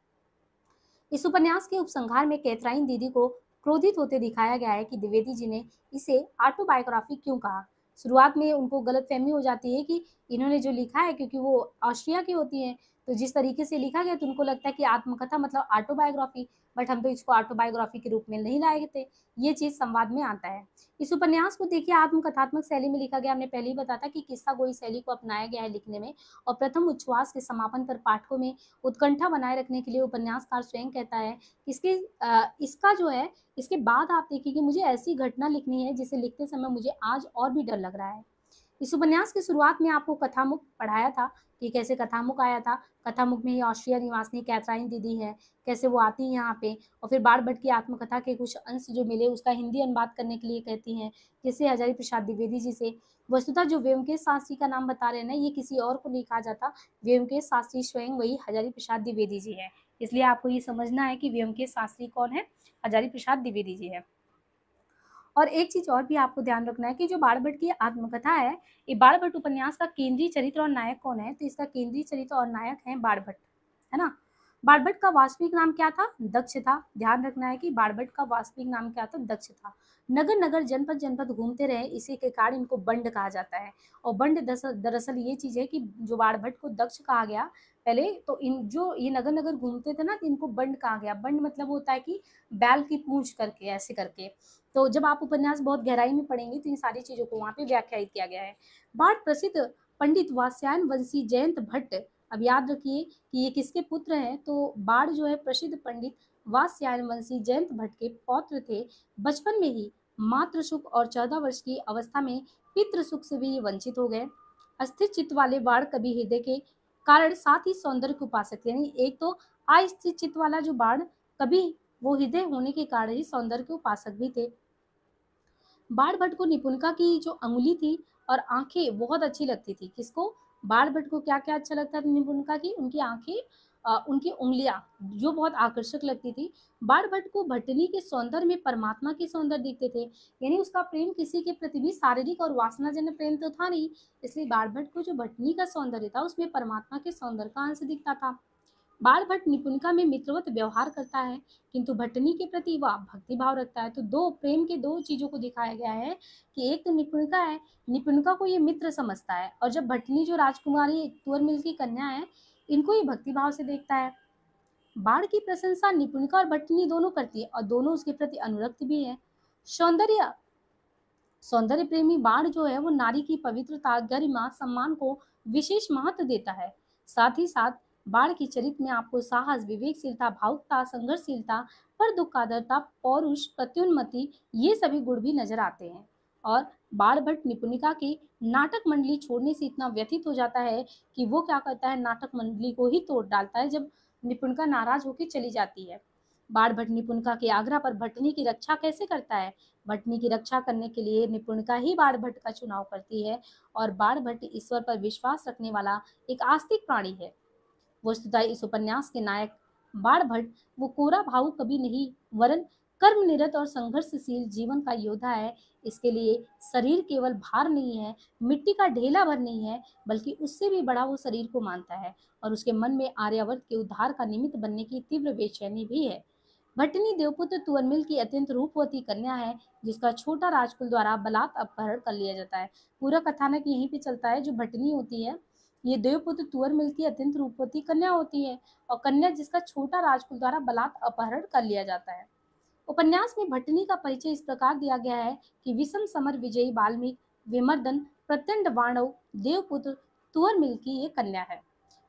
इस उपन्यास के उपसंहार में कैथराइन दीदी को क्रोधित होते दिखाया गया है कि द्विवेदी जी ने इसे ऑटोबायोग्राफी क्यों कहा। शुरुआत में उनको गलतफहमी हो जाती है कि इन्होंने जो लिखा है, क्योंकि वो ऑस्ट्रिया की होती हैं, तो जिस तरीके से लिखा गया तो उनको लगता है कि आत्मकथा मतलब ऑटोबायोग्राफी, बट हम तो इसको ऑटोबायोग्राफी के रूप में नहीं लाए थे। ये चीज संवाद में आता है। इस उपन्यास को देखिए आत्मकथात्मक शैली में लिखा गया। हमने पहले ही बताया था कि किस्सा गोई शैली को अपनाया गया है लिखने में, और प्रथम उच्छ्वास के समापन पर पाठकों में उत्कंठा बनाए रखने के लिए उपन्यासकार स्वयं कहता है कि इसका जो है, इसके बाद आप देखिए कि मुझे ऐसी घटना लिखनी है जिसे लिखते समय मुझे आज और भी डर लग रहा है। इस उपन्यास की शुरुआत में आपको कथामुख पढ़ाया था कि कैसे कथामुख आया था। कथामुख में ही ऑस्ट्रिया निवासिनी कैथराइन दीदी है, कैसे वो आती है यहाँ पे, और फिर बाण भट्ट की आत्मकथा के कुछ अंश जो मिले उसका हिंदी अनुवाद करने के लिए कहती हैं, जैसे हजारी प्रसाद द्विवेदी जी से। वस्तुतः जो व्योमकेश शास्त्री का नाम बता रहे हैं ना, ये किसी और को नहीं कहा जाता। व्योमकेश शास्त्री स्वयं वही हजारी प्रसाद द्विवेदी जी है। इसलिए आपको ये समझना है कि व्योमकेश शास्त्री कौन है, हजारी प्रसाद द्विवेदी जी है। और एक चीज और भी आपको ध्यान रखना है कि जो बाण भट्ट की आत्मकथा है, ये बाण भट्ट उपन्यास का केंद्रीय चरित्र और नायक कौन है, तो इसका केंद्रीय चरित्र और नायक है बाण भट्ट, है ना। बाण भट्ट का वास्तविक नाम क्या था, दक्ष था। ध्यान रखना है कि बाण भट्ट का वास्तविक नाम क्या था, दक्ष था। नगर नगर जनपद जनपद घूमते रहे, इसी के कारण इनको बंड कहा जाता है। और बंड दरअसल ये चीज है कि जो बाण भट्ट को दक्ष कहा गया पहले, तो इन जो ये नगर नगर घूमते थे ना, तो इनको बंड कहा गया। बंड मतलब होता है कि बैल की पूंछ करके, ऐसे करके। तो जब आप उपन्यास बहुत गहराई में पढ़ेंगे तो इन सारी चीजों को वहां पे व्याख्यायित किया गया है। बाण प्रसिद्ध पंडित वात्स्यायन वंशी जयंत भट्ट, अब याद रखिए कि ये किसके पुत्र हैं, तो बाण जो है प्रसिद्ध पंडित वात्स्यायन वंशी जयंत भट्ट के पौत्र थे। बचपन में ही मातृ सुख और 14 वर्ष की अवस्था में पितृ सुख से भी ये वंचित हो गए। अस्थिर चित्त वाले बाण कवि हृदय के कारण साथ ही सौंदर्य के उपासक थे। यानी एक तो अस्थिर चित्त वाला जो बाण कवि, वो हृदय होने के कारण ही सौंदर्य के उपासक भी थे। बाण भट्ट को निपुणिका की जो अंगुली थी और आंखें बहुत अच्छी लगती थी। किसको, बाण भट्ट को क्या क्या अच्छा लगता था निपुणिका की, उनकी आंखें, उनकी उंगलियां जो बहुत आकर्षक लगती थी। बाण भट्ट को भट्टनी के सौंदर्य में परमात्मा के सौंदर्य दिखते थे। यानी उसका प्रेम किसी के प्रति भी शारीरिक और वासनाजन्य प्रेम तो था नहीं, इसलिए बाण भट्ट को जो भट्टनी का सौंदर्य था उसमें परमात्मा के सौंदर्य का अंश दिखता था। बाण भट्ट निपुणिका में मित्रवत व्यवहार करता है, किंतु भट्टनी के प्रति वह भक्ति भाव रखता है। तो दो प्रेम के दो चीजों को दिखाया गया है कि एक तो निपुणिका है, निपुणिका को ये मित्र समझता है, और जब भट्टनी जो राजकुमारी तुअरमिल की कन्या है, इनको ये भक्ति भाव से देखता है। बाण की प्रशंसा निपुणिका और भट्टनी दोनों करती है, और दोनों उसके प्रति अनुरक्त भी है। सौंदर्य सौंदर्य प्रेमी बाण जो है वो नारी की पवित्रता, गरिमा, सम्मान को विशेष महत्व देता है। साथ ही साथ बाण के चरित्र में आपको साहस, विवेकशीलता, भावुकता, संघर्षशीलता, पर दुख आदरता, पौरुष, प्रत्युन्नति, ये सभी गुण भी नजर आते हैं। और बाण भट्ट निपुणिका की नाटक मंडली छोड़ने से इतना व्यथित हो जाता है कि वो क्या करता है, नाटक मंडली को ही तोड़ डालता है जब निपुणिका नाराज होकर चली जाती है। बाण भट्ट निपुणिका के आग्रह पर भट्टनी की रक्षा कैसे करता है, भट्टनी की रक्षा करने के लिए निपुणिका ही बाण भट्ट का चुनाव करती है। और बाण भट्ट ईश्वर पर विश्वास रखने वाला एक आस्तिक प्राणी है। वस्तुतः इस उपन्यास के नायक बाण भट्ट वो कोरा भावु कभी नहीं, वरन कर्म निरत और संघर्षशील जीवन का योद्धा है। इसके लिए शरीर केवल भार नहीं है, मिट्टी का ढेला भर नहीं है, बल्कि उससे भी बड़ा वो शरीर को मानता है, और उसके मन में आर्यावर्त के उद्धार का निमित्त बनने की तीव्र बेचैनी भी है। भट्टनी देवपुत्र तुअरमिल की अत्यंत रूपवती कन्या है, जिसका छोटा राजकुल द्वारा बलात् अपहरण कर लिया जाता है। पूरा कथानक यहीं पे चलता है। जो भट्टनी होती है, ये देवपुत्र तुअरमिल की अत्यंत रूपवती कन्या होती है, और कन्या जिसका छोटा राजकुल द्वारा बलात् अपहरण कर लिया जाता है। उपन्यास में भट्टनी का परिचय इस प्रकार दिया गया है कि विषम समर विजयी वाल्मीकि विमर्दन प्रत्यंड वाणव देवपुत्र तुअरमिल की ये कन्या है।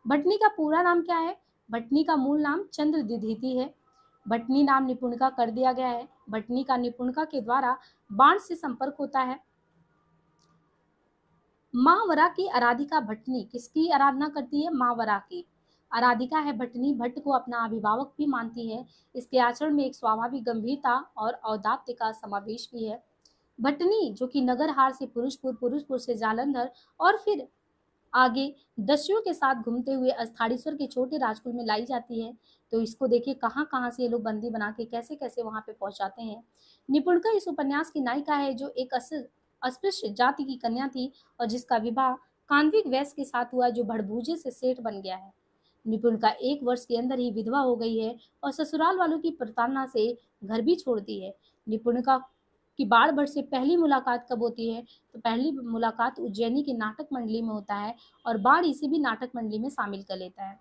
भट्टनी का पूरा नाम क्या है, भट्टनी का मूल नाम चंद्रदिधि है। भट्टनी नाम निपुणिका कर दिया गया है। भट्टनी का निपुणिका के द्वारा बाण से संपर्क होता है। माँ वरा की आराधिका भट्टनी किसकी आराधना करती है, माँ वरा की आराधिका है भट्टनी। भट्ट को अपना अभिभावक भी मानती है। इसके आचरण में एक स्वाभाविक गंभीरता और औदात्य का समावेश भी है। भटनी जो कि नगरहार से पुरुषपुर, पुरुषपुर से जालंधर और फिर आगे दस्युओं के साथ घूमते हुए अस्थाड़ीश्वर के छोटे राजकुल में लाई जाती है। तो इसको देखिए कहाँ कहाँ से ये लोग बंदी बना के कैसे कैसे वहां पे पहुंचाते हैं। निपुणिका इस उपन्यास की नायिका है जो एक अस्पृश्य जाति की कन्या थी और जिसका विवाह कान्विक वैश्य के साथ हुआ जो भड़भूजे से सेठ बन गया है। निपुणिका 1 वर्ष के अंदर ही विधवा हो गई है और ससुराल वालों की प्रताड़ना से घर भी छोड़ दी है। निपुणिका की बाढ़ भट्ट से पहली मुलाकात कब होती है? तो पहली मुलाकात उज्जैनी की नाटक मंडली में होता है और बाढ़ इसे भी नाटक मंडली में शामिल कर लेता है।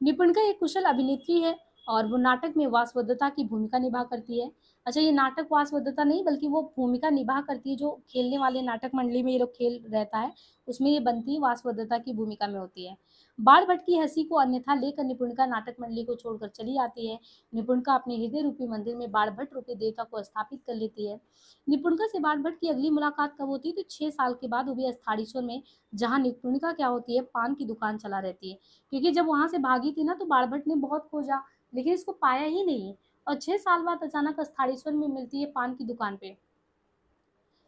निपुणिका एक कुशल अभिनेत्री है और वो नाटक में वासवदत्ता की भूमिका निभा करती है। अच्छा, ये नाटक वासवदत्ता नहीं बल्कि वो भूमिका निभा करती है जो खेलने वाले नाटक मंडली में ये लोग खेल रहता है, उसमें ये बनती है वासवदत्ता की भूमिका में होती है। बाढ़ भट्ट की हंसी को अन्यथा लेकर निपुणिका नाटक मंडली को छोड़कर चली आती है। निपुणिका अपने हृदय रूपी मंदिर में बाढ़ भट्ट रूपी देवता को स्थापित कर लेती है। निपुणिका से बाढ़ भट्ट की अगली मुलाकात कब होती है? तो 6 साल के बाद वो भी अस्थाड़ीश्वर में, जहाँ निपुणिका क्या होती है, पान की दुकान चला रहती है। क्योंकि जब वहां से भागी थी ना तो बाढ़ भट्ट ने बहुत खोजा लेकिन इसको पाया ही नहीं और 6 साल बाद अचानक अस्थाड़ीश्वर में मिलती है पान की दुकान पे।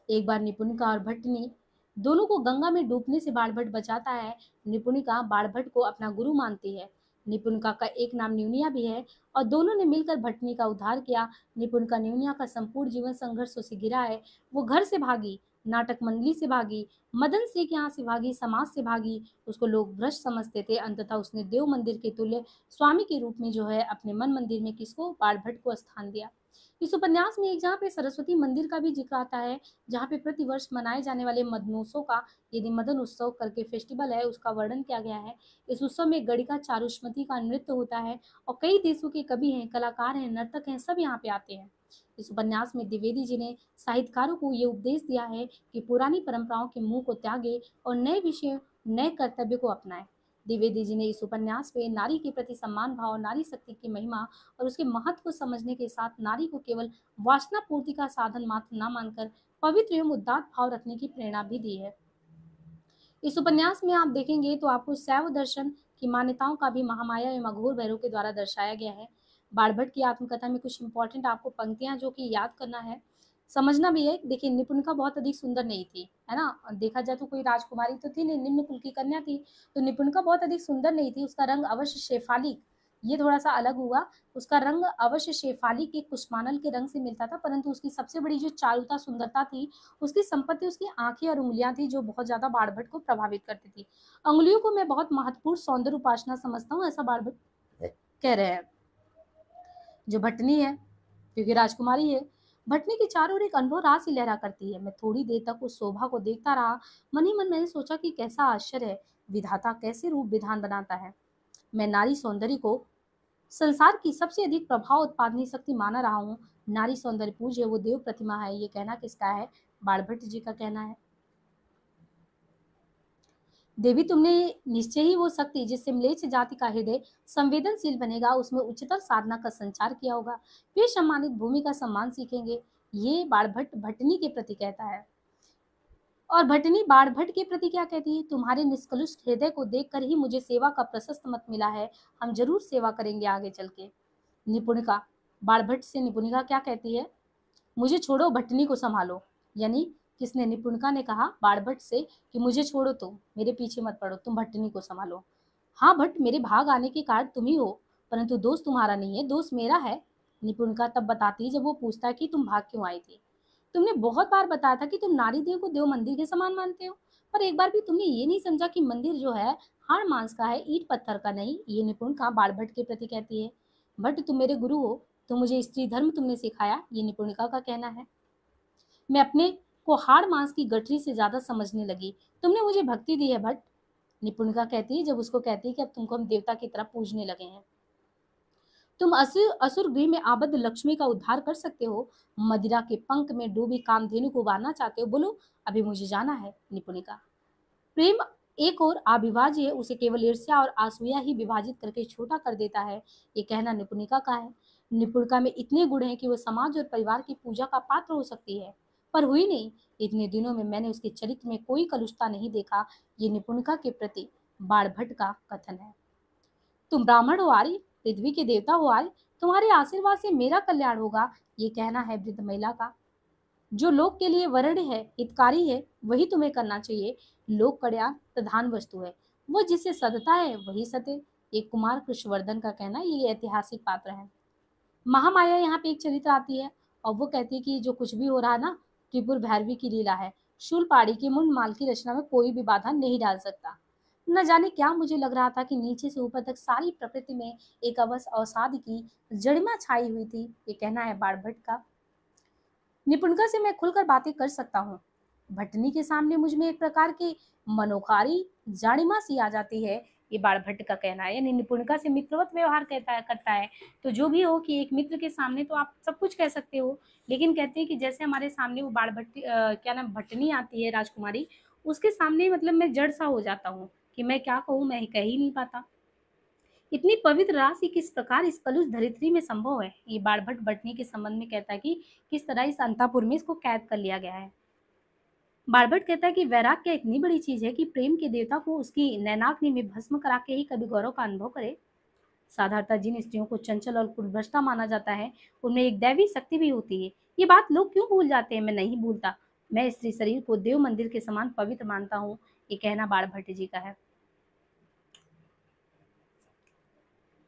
एक बार निपुणिका और भट्टनी दोनों को गंगा में डूबने से बाण भट्ट बचाता है। निपुणिका बाण भट्ट को अपना गुरु मानती है। निपुणिका का एक नाम न्यूनिया भी है और दोनों ने मिलकर भट्टनी का उद्धार किया। निपुणिका न्यूनिया का संपूर्ण जीवन संघर्षों से घिरा है। वो घर से भागी, नाटक मंडली से भागी, मदन श्री के यहाँ से भागी, समाज से भागी। उसको लोग भ्रष्ट समझते थे। अंततः उसने देव मंदिर के तुल्य स्वामी के रूप में जो है अपने मन मंदिर में किसको, बाण भट्ट को स्थान दिया। इस उपन्यास में एक जहाँ पे सरस्वती मंदिर का भी जिक्र आता है, जहाँ पे प्रतिवर्ष मनाए जाने वाले मदनोत्सव का, यदि मदन उत्सव करके फेस्टिवल है, उसका वर्णन किया गया है। इस उत्सव में गणिका चारुष्मती का नृत्य होता है और कई देशों के कवि हैं, कलाकार हैं, नर्तक हैं, सब यहाँ पे आते हैं। इस उपन्यास में द्विवेदी जी ने साहित्यकारों को ये उपदेश दिया है कि पुरानी परंपराओं के मुंह को त्यागे और नए विषय, नए कर्तव्य को अपनाएं। द्विवेदी जी ने इस उपन्यास में नारी के प्रति सम्मान भाव, नारी शक्ति की महिमा और उसके महत्व को समझने के साथ नारी को केवल वासना पूर्ति का साधन मात्र न मानकर पवित्र एवं उदात्त भाव रखने की प्रेरणा भी दी है। इस उपन्यास में आप देखेंगे तो आपको शैव दर्शन की मान्यताओं का भी महामाया एवं अघोर भैरव के द्वारा दर्शाया गया है। बाणभट्ट की आत्मकथा में कुछ इंपॉर्टेंट आपको पंक्तियां जो कि याद करना है, समझना भी है। देखिए, निपुणिका बहुत अधिक सुंदर नहीं थी, है ना। देखा जाए तो कोई राजकुमारी तो थी नहीं, निम्न कुल की कन्या थी। तो निपुणिका बहुत अधिक सुंदर नहीं थी। उसका रंग अवश्य शेफाली, ये थोड़ा सा अलग हुआ। उसका रंग अवश्य शेफाली के कुष्मांडल के रंग से मिलता था, परंतु उसकी सबसे बड़ी जो चारुता, सुंदरता थी, उसकी संपत्ति उसकी आंखें और उंगलियां थी जो बहुत ज्यादा बाणभट्ट को प्रभावित करती थी। उंगलियों को मैं बहुत महत्वपूर्ण सौंदर्य उपासना समझता हूँ, ऐसा बाणभट्ट कह रहे हैं। जो भटनी है, क्योंकि राजकुमारी है, भटनी के चारों ओर एक अनुभव रास ही लहरा करती है। मैं थोड़ी देर तक उस शोभा को देखता रहा। मन ही मन मैंने सोचा कि कैसा आश्चर्य है, विधाता कैसे रूप विधान बनाता है। मैं नारी सौंदर्य को संसार की सबसे अधिक प्रभाव उत्पादनी शक्ति माना रहा हूँ। नारी सौंदर्य पूज्य, वो देव प्रतिमा है। ये कहना किसका है? बाणभट्ट जी का कहना है। देवी, तुमने निश्चय ही वो शक्ति जिससे म्लेच्छ जाति का हृदय संवेदनशील बनेगा, उसमें उच्चतर साधना का संचार किया होगा। वे सम्मानित भूमि का सम्मान सीखेंगे। ये बाणभट्ट भट्टनी के प्रति कहता है। और भट्टनी बाणभट्ट के प्रति क्या कहती है? तुम्हारे निष्कलुष हृदय को देखकर ही मुझे सेवा का प्रशस्त मत मिला है। हम जरूर सेवा करेंगे आगे चल के। निपुणिका बाणभट्ट से निपुणिका क्या कहती है? मुझे छोड़ो, भट्टनी को संभालो। यानी किसने? निपुणिका ने कहा बाणभट्ट से कि मुझे छोड़ो, तुम मेरे पीछे मत पड़ो, तुम भट्टनी को संभालो। हाँ भट्ट, मेरे भाग आने के कारण तुम ही हो, परंतु दोष तुम्हारा नहीं है, दोष मेरा है। निपुणिका तब बताती जब वो पूछता है कि तुम भाग क्यों आई थी। तुमने बहुत बार बताया था कि तुम नारी देव को देव मंदिर के समान मानते हो, पर एक बार भी तुमने ये नहीं समझा कि मंदिर जो है हाड़ मांस का है, ईट पत्थर का नहीं। ये निपुणिका बाणभट्ट के प्रति कहती है। भट्ट, तुम मेरे गुरु हो, तो मुझे स्त्री धर्म तुमने सिखाया। ये निपुणिका का कहना है। मैं अपने को हाड़ मांस की गठरी से ज्यादा समझने लगी। तुमने मुझे भक्ति दी है भट्ट। निपुणिका कहती है, जब उसको कहती है कि अब तुमको हम देवता की तरफ पूजने लगे हैं। तुम असुर गृह में आबद्ध लक्ष्मी का उद्धार कर सकते हो। मदिरा के पंख में डूबी कामधेनु को उबारना चाहते हो। बोलो, अभी मुझे जाना है। निपुणिका प्रेम एक और अविभाज्य है, उसे केवल ईर्ष्या और असूया ही विभाजित करके छोटा कर देता है। ये कहना निपुणिका का है। निपुणिका में इतने गुण हैं कि वो समाज और परिवार की पूजा का पात्र हो सकती है, पर हुई नहीं। इतने दिनों में मैंने उसके चरित्र में कोई कलुषता नहीं देखा। ये निपुणिका के प्रति बाणभट्ट का कथन है। तुम ब्राह्मण हो आर्य, पृथ्वी के देवता हो आर्य, तुम्हारे आशीर्वाद से मेरा कल्याण होगा। ये कहना है वृद्ध महिला का। जो लोक के लिए वरण्य है, हितकारी है, वही तुम्हें करना चाहिए। लोक कल्याण प्रधान वस्तु है, वो जिसे सधता है वही सते। ये कुमार कृष्णवर्धन का कहना है, ये ऐतिहासिक पात्र है। महामाया यहाँ पे एक चरित्र आती है और वो कहती है कि जो कुछ भी हो रहा है ना, त्रिपुर भैरवी की लीला है। शूलपाणी की मुंड माल की रचना में कोई भी बाधा नहीं डाल सकता। न जाने क्या मुझे लग रहा था कि नीचे से ऊपर तक सारी प्रकृति में एक अवसाद की जड़िमा छाई हुई थी। ये कहना है बाणभट्ट का। निपुणता से मैं खुलकर बातें कर सकता हूँ। भटनी के सामने मुझ में एक प्रकार की मनोकारी जाणिमा सी आ जाती है। ये बाणभट्ट का कहना है, यानी निपुणता से मित्रवत व्यवहार करता है। तो जो भी हो कि एक मित्र के सामने तो आप सब कुछ कह सकते हो, लेकिन कहते हैं कि जैसे हमारे सामने वो क्या नाम भटनी आती है राजकुमारी, उसके सामने मतलब मैं जड़ सा हो जाता हूँ कि मैं क्या कहूँ, मैं कह ही नहीं पाता। इतनी पवित्र राशि किस प्रकार इस कलुष धरित्री में संभव है। ये बाणभट्ट बटनी के संबंध में कहता है कि किस तरह इस अंतापुर में इसको कैद कर लिया गया है। बाणभट्ट कहता है कि वैराग्य इतनी बड़ी चीज है कि प्रेम के देवता को उसकी नैनाग्नि में भस्म करा के ही कभी गौरव का अनुभव करे। साधारणतः जिन स्त्रियों को चंचल और कुलभ्रष्टा माना जाता है, उनमें एक दैवी शक्ति भी होती है। ये बात लोग क्यों भूल जाते हैं, मैं नहीं भूलता। मैं स्त्री शरीर को देव मंदिर के समान पवित्र मानता हूँ। ये कहना बाणभट्ट जी का है।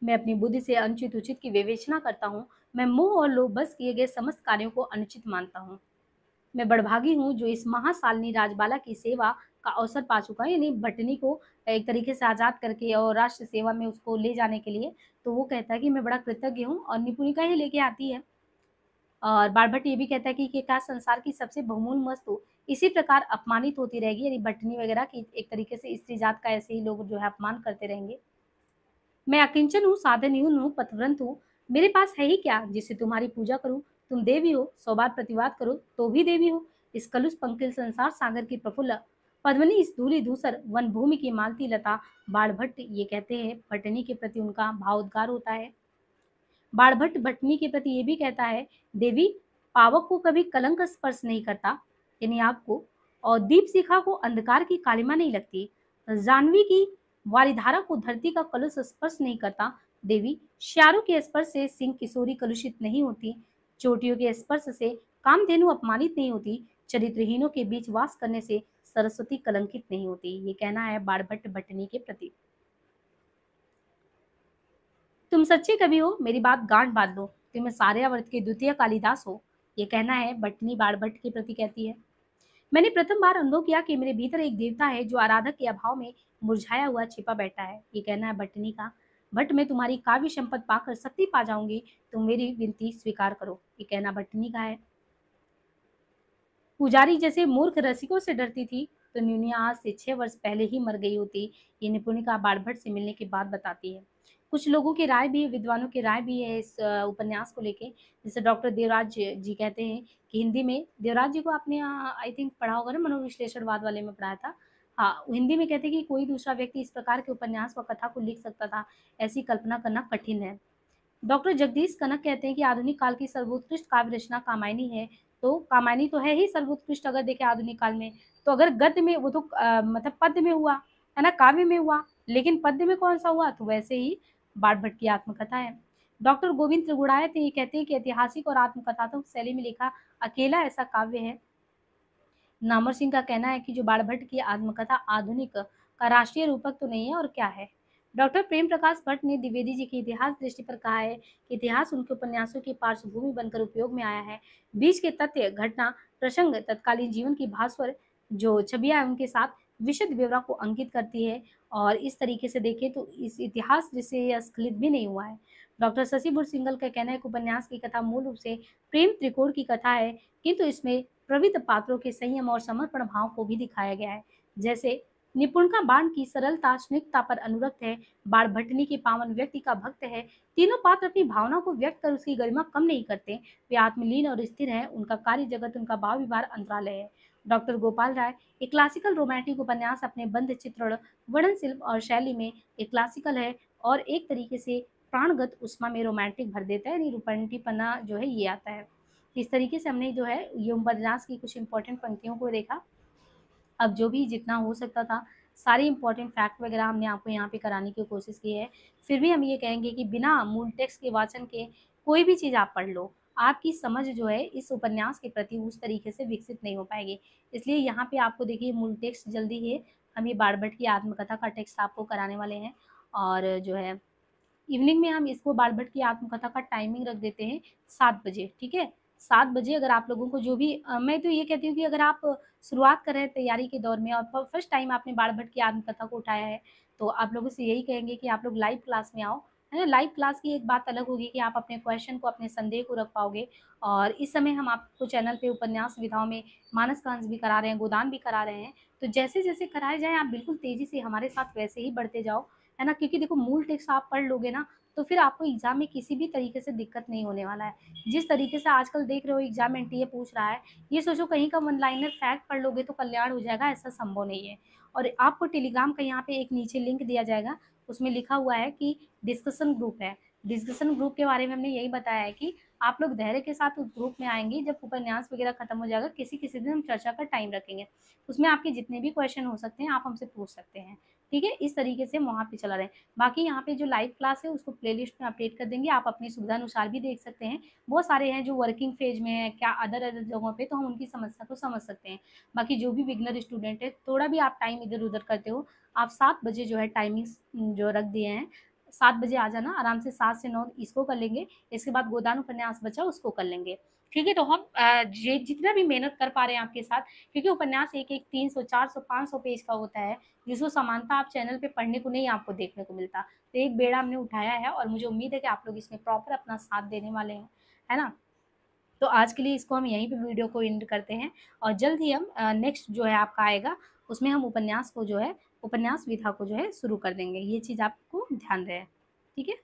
मैं अपनी बुद्धि से अनुचित उचित की विवेचना करता हूँ। मैं मोह और लोभ बस किए गए समस्त कार्यों को अनुचित मानता हूँ। मैं बड़भागी हूँ जो इस महासालिनी राजबाला की सेवा का अवसर पा चुका है, यानी भटनी को एक तरीके से आजाद करके और राष्ट्र सेवा में उसको ले जाने के लिए। तो वो कहता है कि मैं बड़ा कृतज्ञ हूँ और निपुणिका ही लेके आती है। और बाणभट्ट ये भी कहता है कि क्या संसार की सबसे बहुमूल्य वस्तु इसी प्रकार अपमानित होती रहेगी, यानी भटनी वगैरह की एक तरीके से स्त्री जात का ऐसे ही लोग जो है अपमान करते रहेंगे। मैं अकिंचन हूँ, साधनहीन हूँ, पथभ्रष्ट हूँ। मेरे पास है ही क्या जिससे तुम्हारी पूजा करूँ। तुम देवी हो, 100 बार प्रतिवाद करो तो भी देवी हो। इस कलुष पंकिल संसार सागर की प्रफुल्ल पद्मनी, इस धूलि धूसर वन भूमि की मालती लता। बाणभट्ट ये कहते हैं भटनी के प्रति उनका भावोद्गार होता है। बाणभट्ट भटनी के प्रति ये भी कहता है, देवी पावक को कभी कलंक स्पर्श नहीं करता, यानी आपको, और दीप शिखा को अंधकार की कालिमा नहीं लगती। जानवी की वारिधारा को धरती का कलुष स्पर्श नहीं करता। देवी श्यारों के स्पर्श से सिंह किशोरी कलुषित नहीं होती। चोटियों के स्पर्श से कामधेनु अपमानित नहीं होती। चरित्रहीनों के बीच वास करने से सरस्वती कलंकित नहीं होती। ये कहना है बाणभट्ट भटनी के प्रति। तुम सच्चे कवि हो, मेरी बात गांठ बांध लो। तुम इस आर्यावर्त के द्वितीय कालिदास हो। ये कहना है बटनी बाणभट्ट के प्रति कहती है। मैंने प्रथम बार अनुभव किया कि मेरे भीतर एक देवता है जो आराधक के अभाव में मुरझाया हुआ छिपा बैठा है। ये कहना है बटनी का। बट मैं तुम्हारी काव्य संपद पाकर शक्ति पा जाऊंगी, तुम मेरी विनती स्वीकार करो। ये कहना बटनी का है। पुजारी जैसे मूर्ख रसिकों से डरती थी, तो न्यूनिया आज से 6 वर्ष पहले ही मर गई होती। ये निपुणिका बाणभट्ट से मिलने के बाद बताती है। कुछ लोगों की राय भी है, विद्वानों की राय भी है इस उपन्यास को लेके। जैसे डॉक्टर देवराज जी कहते हैं कि हिंदी में, देवराज जी को आपने आई थिंक पढ़ा होगा ना, मनोविश्लेषणवाद वाले में पढ़ाया था। हाँ, हिंदी में कहते हैं कि कोई दूसरा व्यक्ति इस प्रकार के उपन्यास व कथा को लिख सकता था, ऐसी कल्पना करना कठिन है। डॉक्टर जगदीश कनक कहते हैं कि आधुनिक काल की सर्वोत्कृष्ट काव्य रचना कामायनी है। तो कामायनी तो है ही सर्वोत्कृष्ट, अगर देखें आधुनिक काल में। तो अगर गद्य में वो तो मतलब पद्य में हुआ है ना, काव्य में हुआ, लेकिन पद्य में कौन सा हुआ, तो वैसे ही बाणभट्ट की आत्मकथा है। डॉक्टर गोविंद त्रिगुणायत ये कहते हैं कि ऐतिहासिक और आत्मकथात्मक शैली में लिखा अकेला ऐसा काव्य है। नामर सिंह का कहना है कि जो बाणभट्ट की आत्मकथा आधुनिक का राष्ट्रीय रूपक तो नहीं है और क्या है। डॉक्टर प्रेम प्रकाश भट्ट ने द्विवेदी जी की इतिहास दृष्टि पर कहा है कि इतिहास उनके उपन्यासों की पार्श्वभूमि बनकर उपयोग में आया है। बीच के तथ्य, घटना, प्रसंग तत्कालीन जीवन की भास्वर जो छवियां है उनके साथ विशद ब्यौरा को अंकित करती है। और इस तरीके से देखें तो इस इतिहास जिससे यह स्खलित भी नहीं हुआ है। डॉक्टर शशिभूषण सिंगल का कहना है कि उपन्यास की कथा मूल रूप से प्रेम त्रिकोण की कथा है, किंतु इसमें प्रवृत्त पात्रों के संयम और समर्पण भाव को भी दिखाया गया है। जैसे निपुणका बाण की सरलता स्निग्धता पर अनुरक्त है, बाण भटनी के पावन व्यक्ति का भक्त है। तीनों पात्र अपनी भावना को व्यक्त कर उसकी गरिमा कम नहीं करते। वे आत्मलीन और स्थिर हैं, उनका कार्य जगत उनका भाव विवाह अंतरालय है। डॉक्टर गोपाल राय एक क्लासिकल रोमांटिक उपन्यास अपने बंध चित्रण, वर्णन शिल्प और शैली में एक क्लासिकल है और एक तरीके से प्राणगत उष्मा में रोमांटिक भर देता है, यानी रोमांटिकपना जो है ये आता है। इस तरीके से हमने जो है ये उपन्यास की कुछ इंपॉर्टेंट पंक्तियों को देखा। अब जो भी जितना हो सकता था सारी इंपॉर्टेंट फैक्ट वगैरह हमने आपको यहाँ पे कराने की कोशिश की है। फिर भी हम ये कहेंगे कि बिना मूल टेक्स्ट के वाचन के कोई भी चीज़ आप पढ़ लो, आपकी समझ जो है इस उपन्यास के प्रति उस तरीके से विकसित नहीं हो पाएगी। इसलिए यहाँ पे आपको देखिए मूल टेक्स्ट जल्दी ही हम ये बाड़भट्ट की आत्मकथा का टेक्स्ट आपको कराने वाले हैं, और जो है इवनिंग में हम इसको बाड़भट्ट की आत्मकथा का टाइमिंग रख देते हैं 7 बजे, ठीक है? 7 बजे अगर आप लोगों को जो भी मैं तो ये कहती हूँ कि अगर आप शुरुआत कर रहे हैं तैयारी के दौर में और फर्स्ट टाइम आपने बाड़भट्ट की आत्मकथा को उठाया है, तो आप लोगों से यही कहेंगे कि आप लोग लाइव क्लास में आओ, है ना? लाइव क्लास की एक बात अलग होगी कि आप अपने क्वेश्चन को, अपने संदेह को रख पाओगे, और इस समय हम आपको चैनल पे उपन्यास विधाओं में मानस कांस भी करा रहे हैं, गोदान भी करा रहे हैं। तो जैसे-जैसे कराए जाएँ आप बिल्कुल तेज़ी से हमारे साथ वैसे ही बढ़ते जाओ, है ना? क्योंकि देखो मूल टेक्स्ट आप पढ़ लोगे ना, तो फिर आपको एग्ज़ाम में किसी भी तरीके से दिक्कत नहीं होने वाला है। जिस तरीके से आजकल देख रहे हो एग्ज़ाम एनटीए पूछ रहा है, ये सोचो कहीं का वन लाइनर फैक्ट पढ़ लोगे तो कल्याण हो जाएगा, ऐसा संभव नहीं है। और आपको टेलीग्राम का यहाँ पे एक नीचे लिंक दिया जाएगा, उसमें लिखा हुआ है कि डिस्कशन ग्रुप है। डिस्कशन ग्रुप के बारे में हमने यही बताया है कि आप लोग धैर्य के साथ उस ग्रुप में आएँगे, जब उपन्यास वगैरह खत्म हो जाएगा, किसी-किसी दिन हम चर्चा का टाइम रखेंगे। उसमें आपके जितने भी क्वेश्चन हो सकते हैं, आप हमसे पूछ सकते हैं। ठीक है? इस तरीके से हम वहाँ पे चला रहे हैं। बाकी यहाँ पे जो लाइव क्लास है उसको प्लेलिस्ट में अपडेट कर देंगे, आप अपनी सुविधानुसार भी देख सकते हैं। बहुत सारे हैं जो वर्किंग फेज में हैं, क्या अदर जगहों पे, तो हम उनकी समस्या को समझ सकते हैं। बाकी जो भी बिगिनर स्टूडेंट है, थोड़ा भी आप टाइम इधर-उधर करते हो, आप 7 बजे जो है टाइमिंग्स जो रख दिए हैं, 7 बजे आ जाना, आराम से 7 से 9 इसको कर लेंगे, इसके बाद गोदान उपन्यास बचा उसको कर लेंगे। ठीक है? तो हम जे जितना भी मेहनत कर पा रहे हैं आपके साथ, क्योंकि उपन्यास एक-एक 300, 400, 500 पेज का होता है, जिसको समानता आप चैनल पे पढ़ने को नहीं आपको देखने को मिलता। तो एक बेड़ा हमने उठाया है और मुझे उम्मीद है कि आप लोग इसमें प्रॉपर अपना साथ देने वाले हैं, है ना? तो आज के लिए इसको हम यहीं पे वीडियो को एंड करते हैं, और जल्द ही हम नेक्स्ट जो है आपका आएगा, उसमें हम उपन्यास को जो है उपन्यास विधा को जो है शुरू कर देंगे। ये चीज़ आपको ध्यान रहे। ठीक है?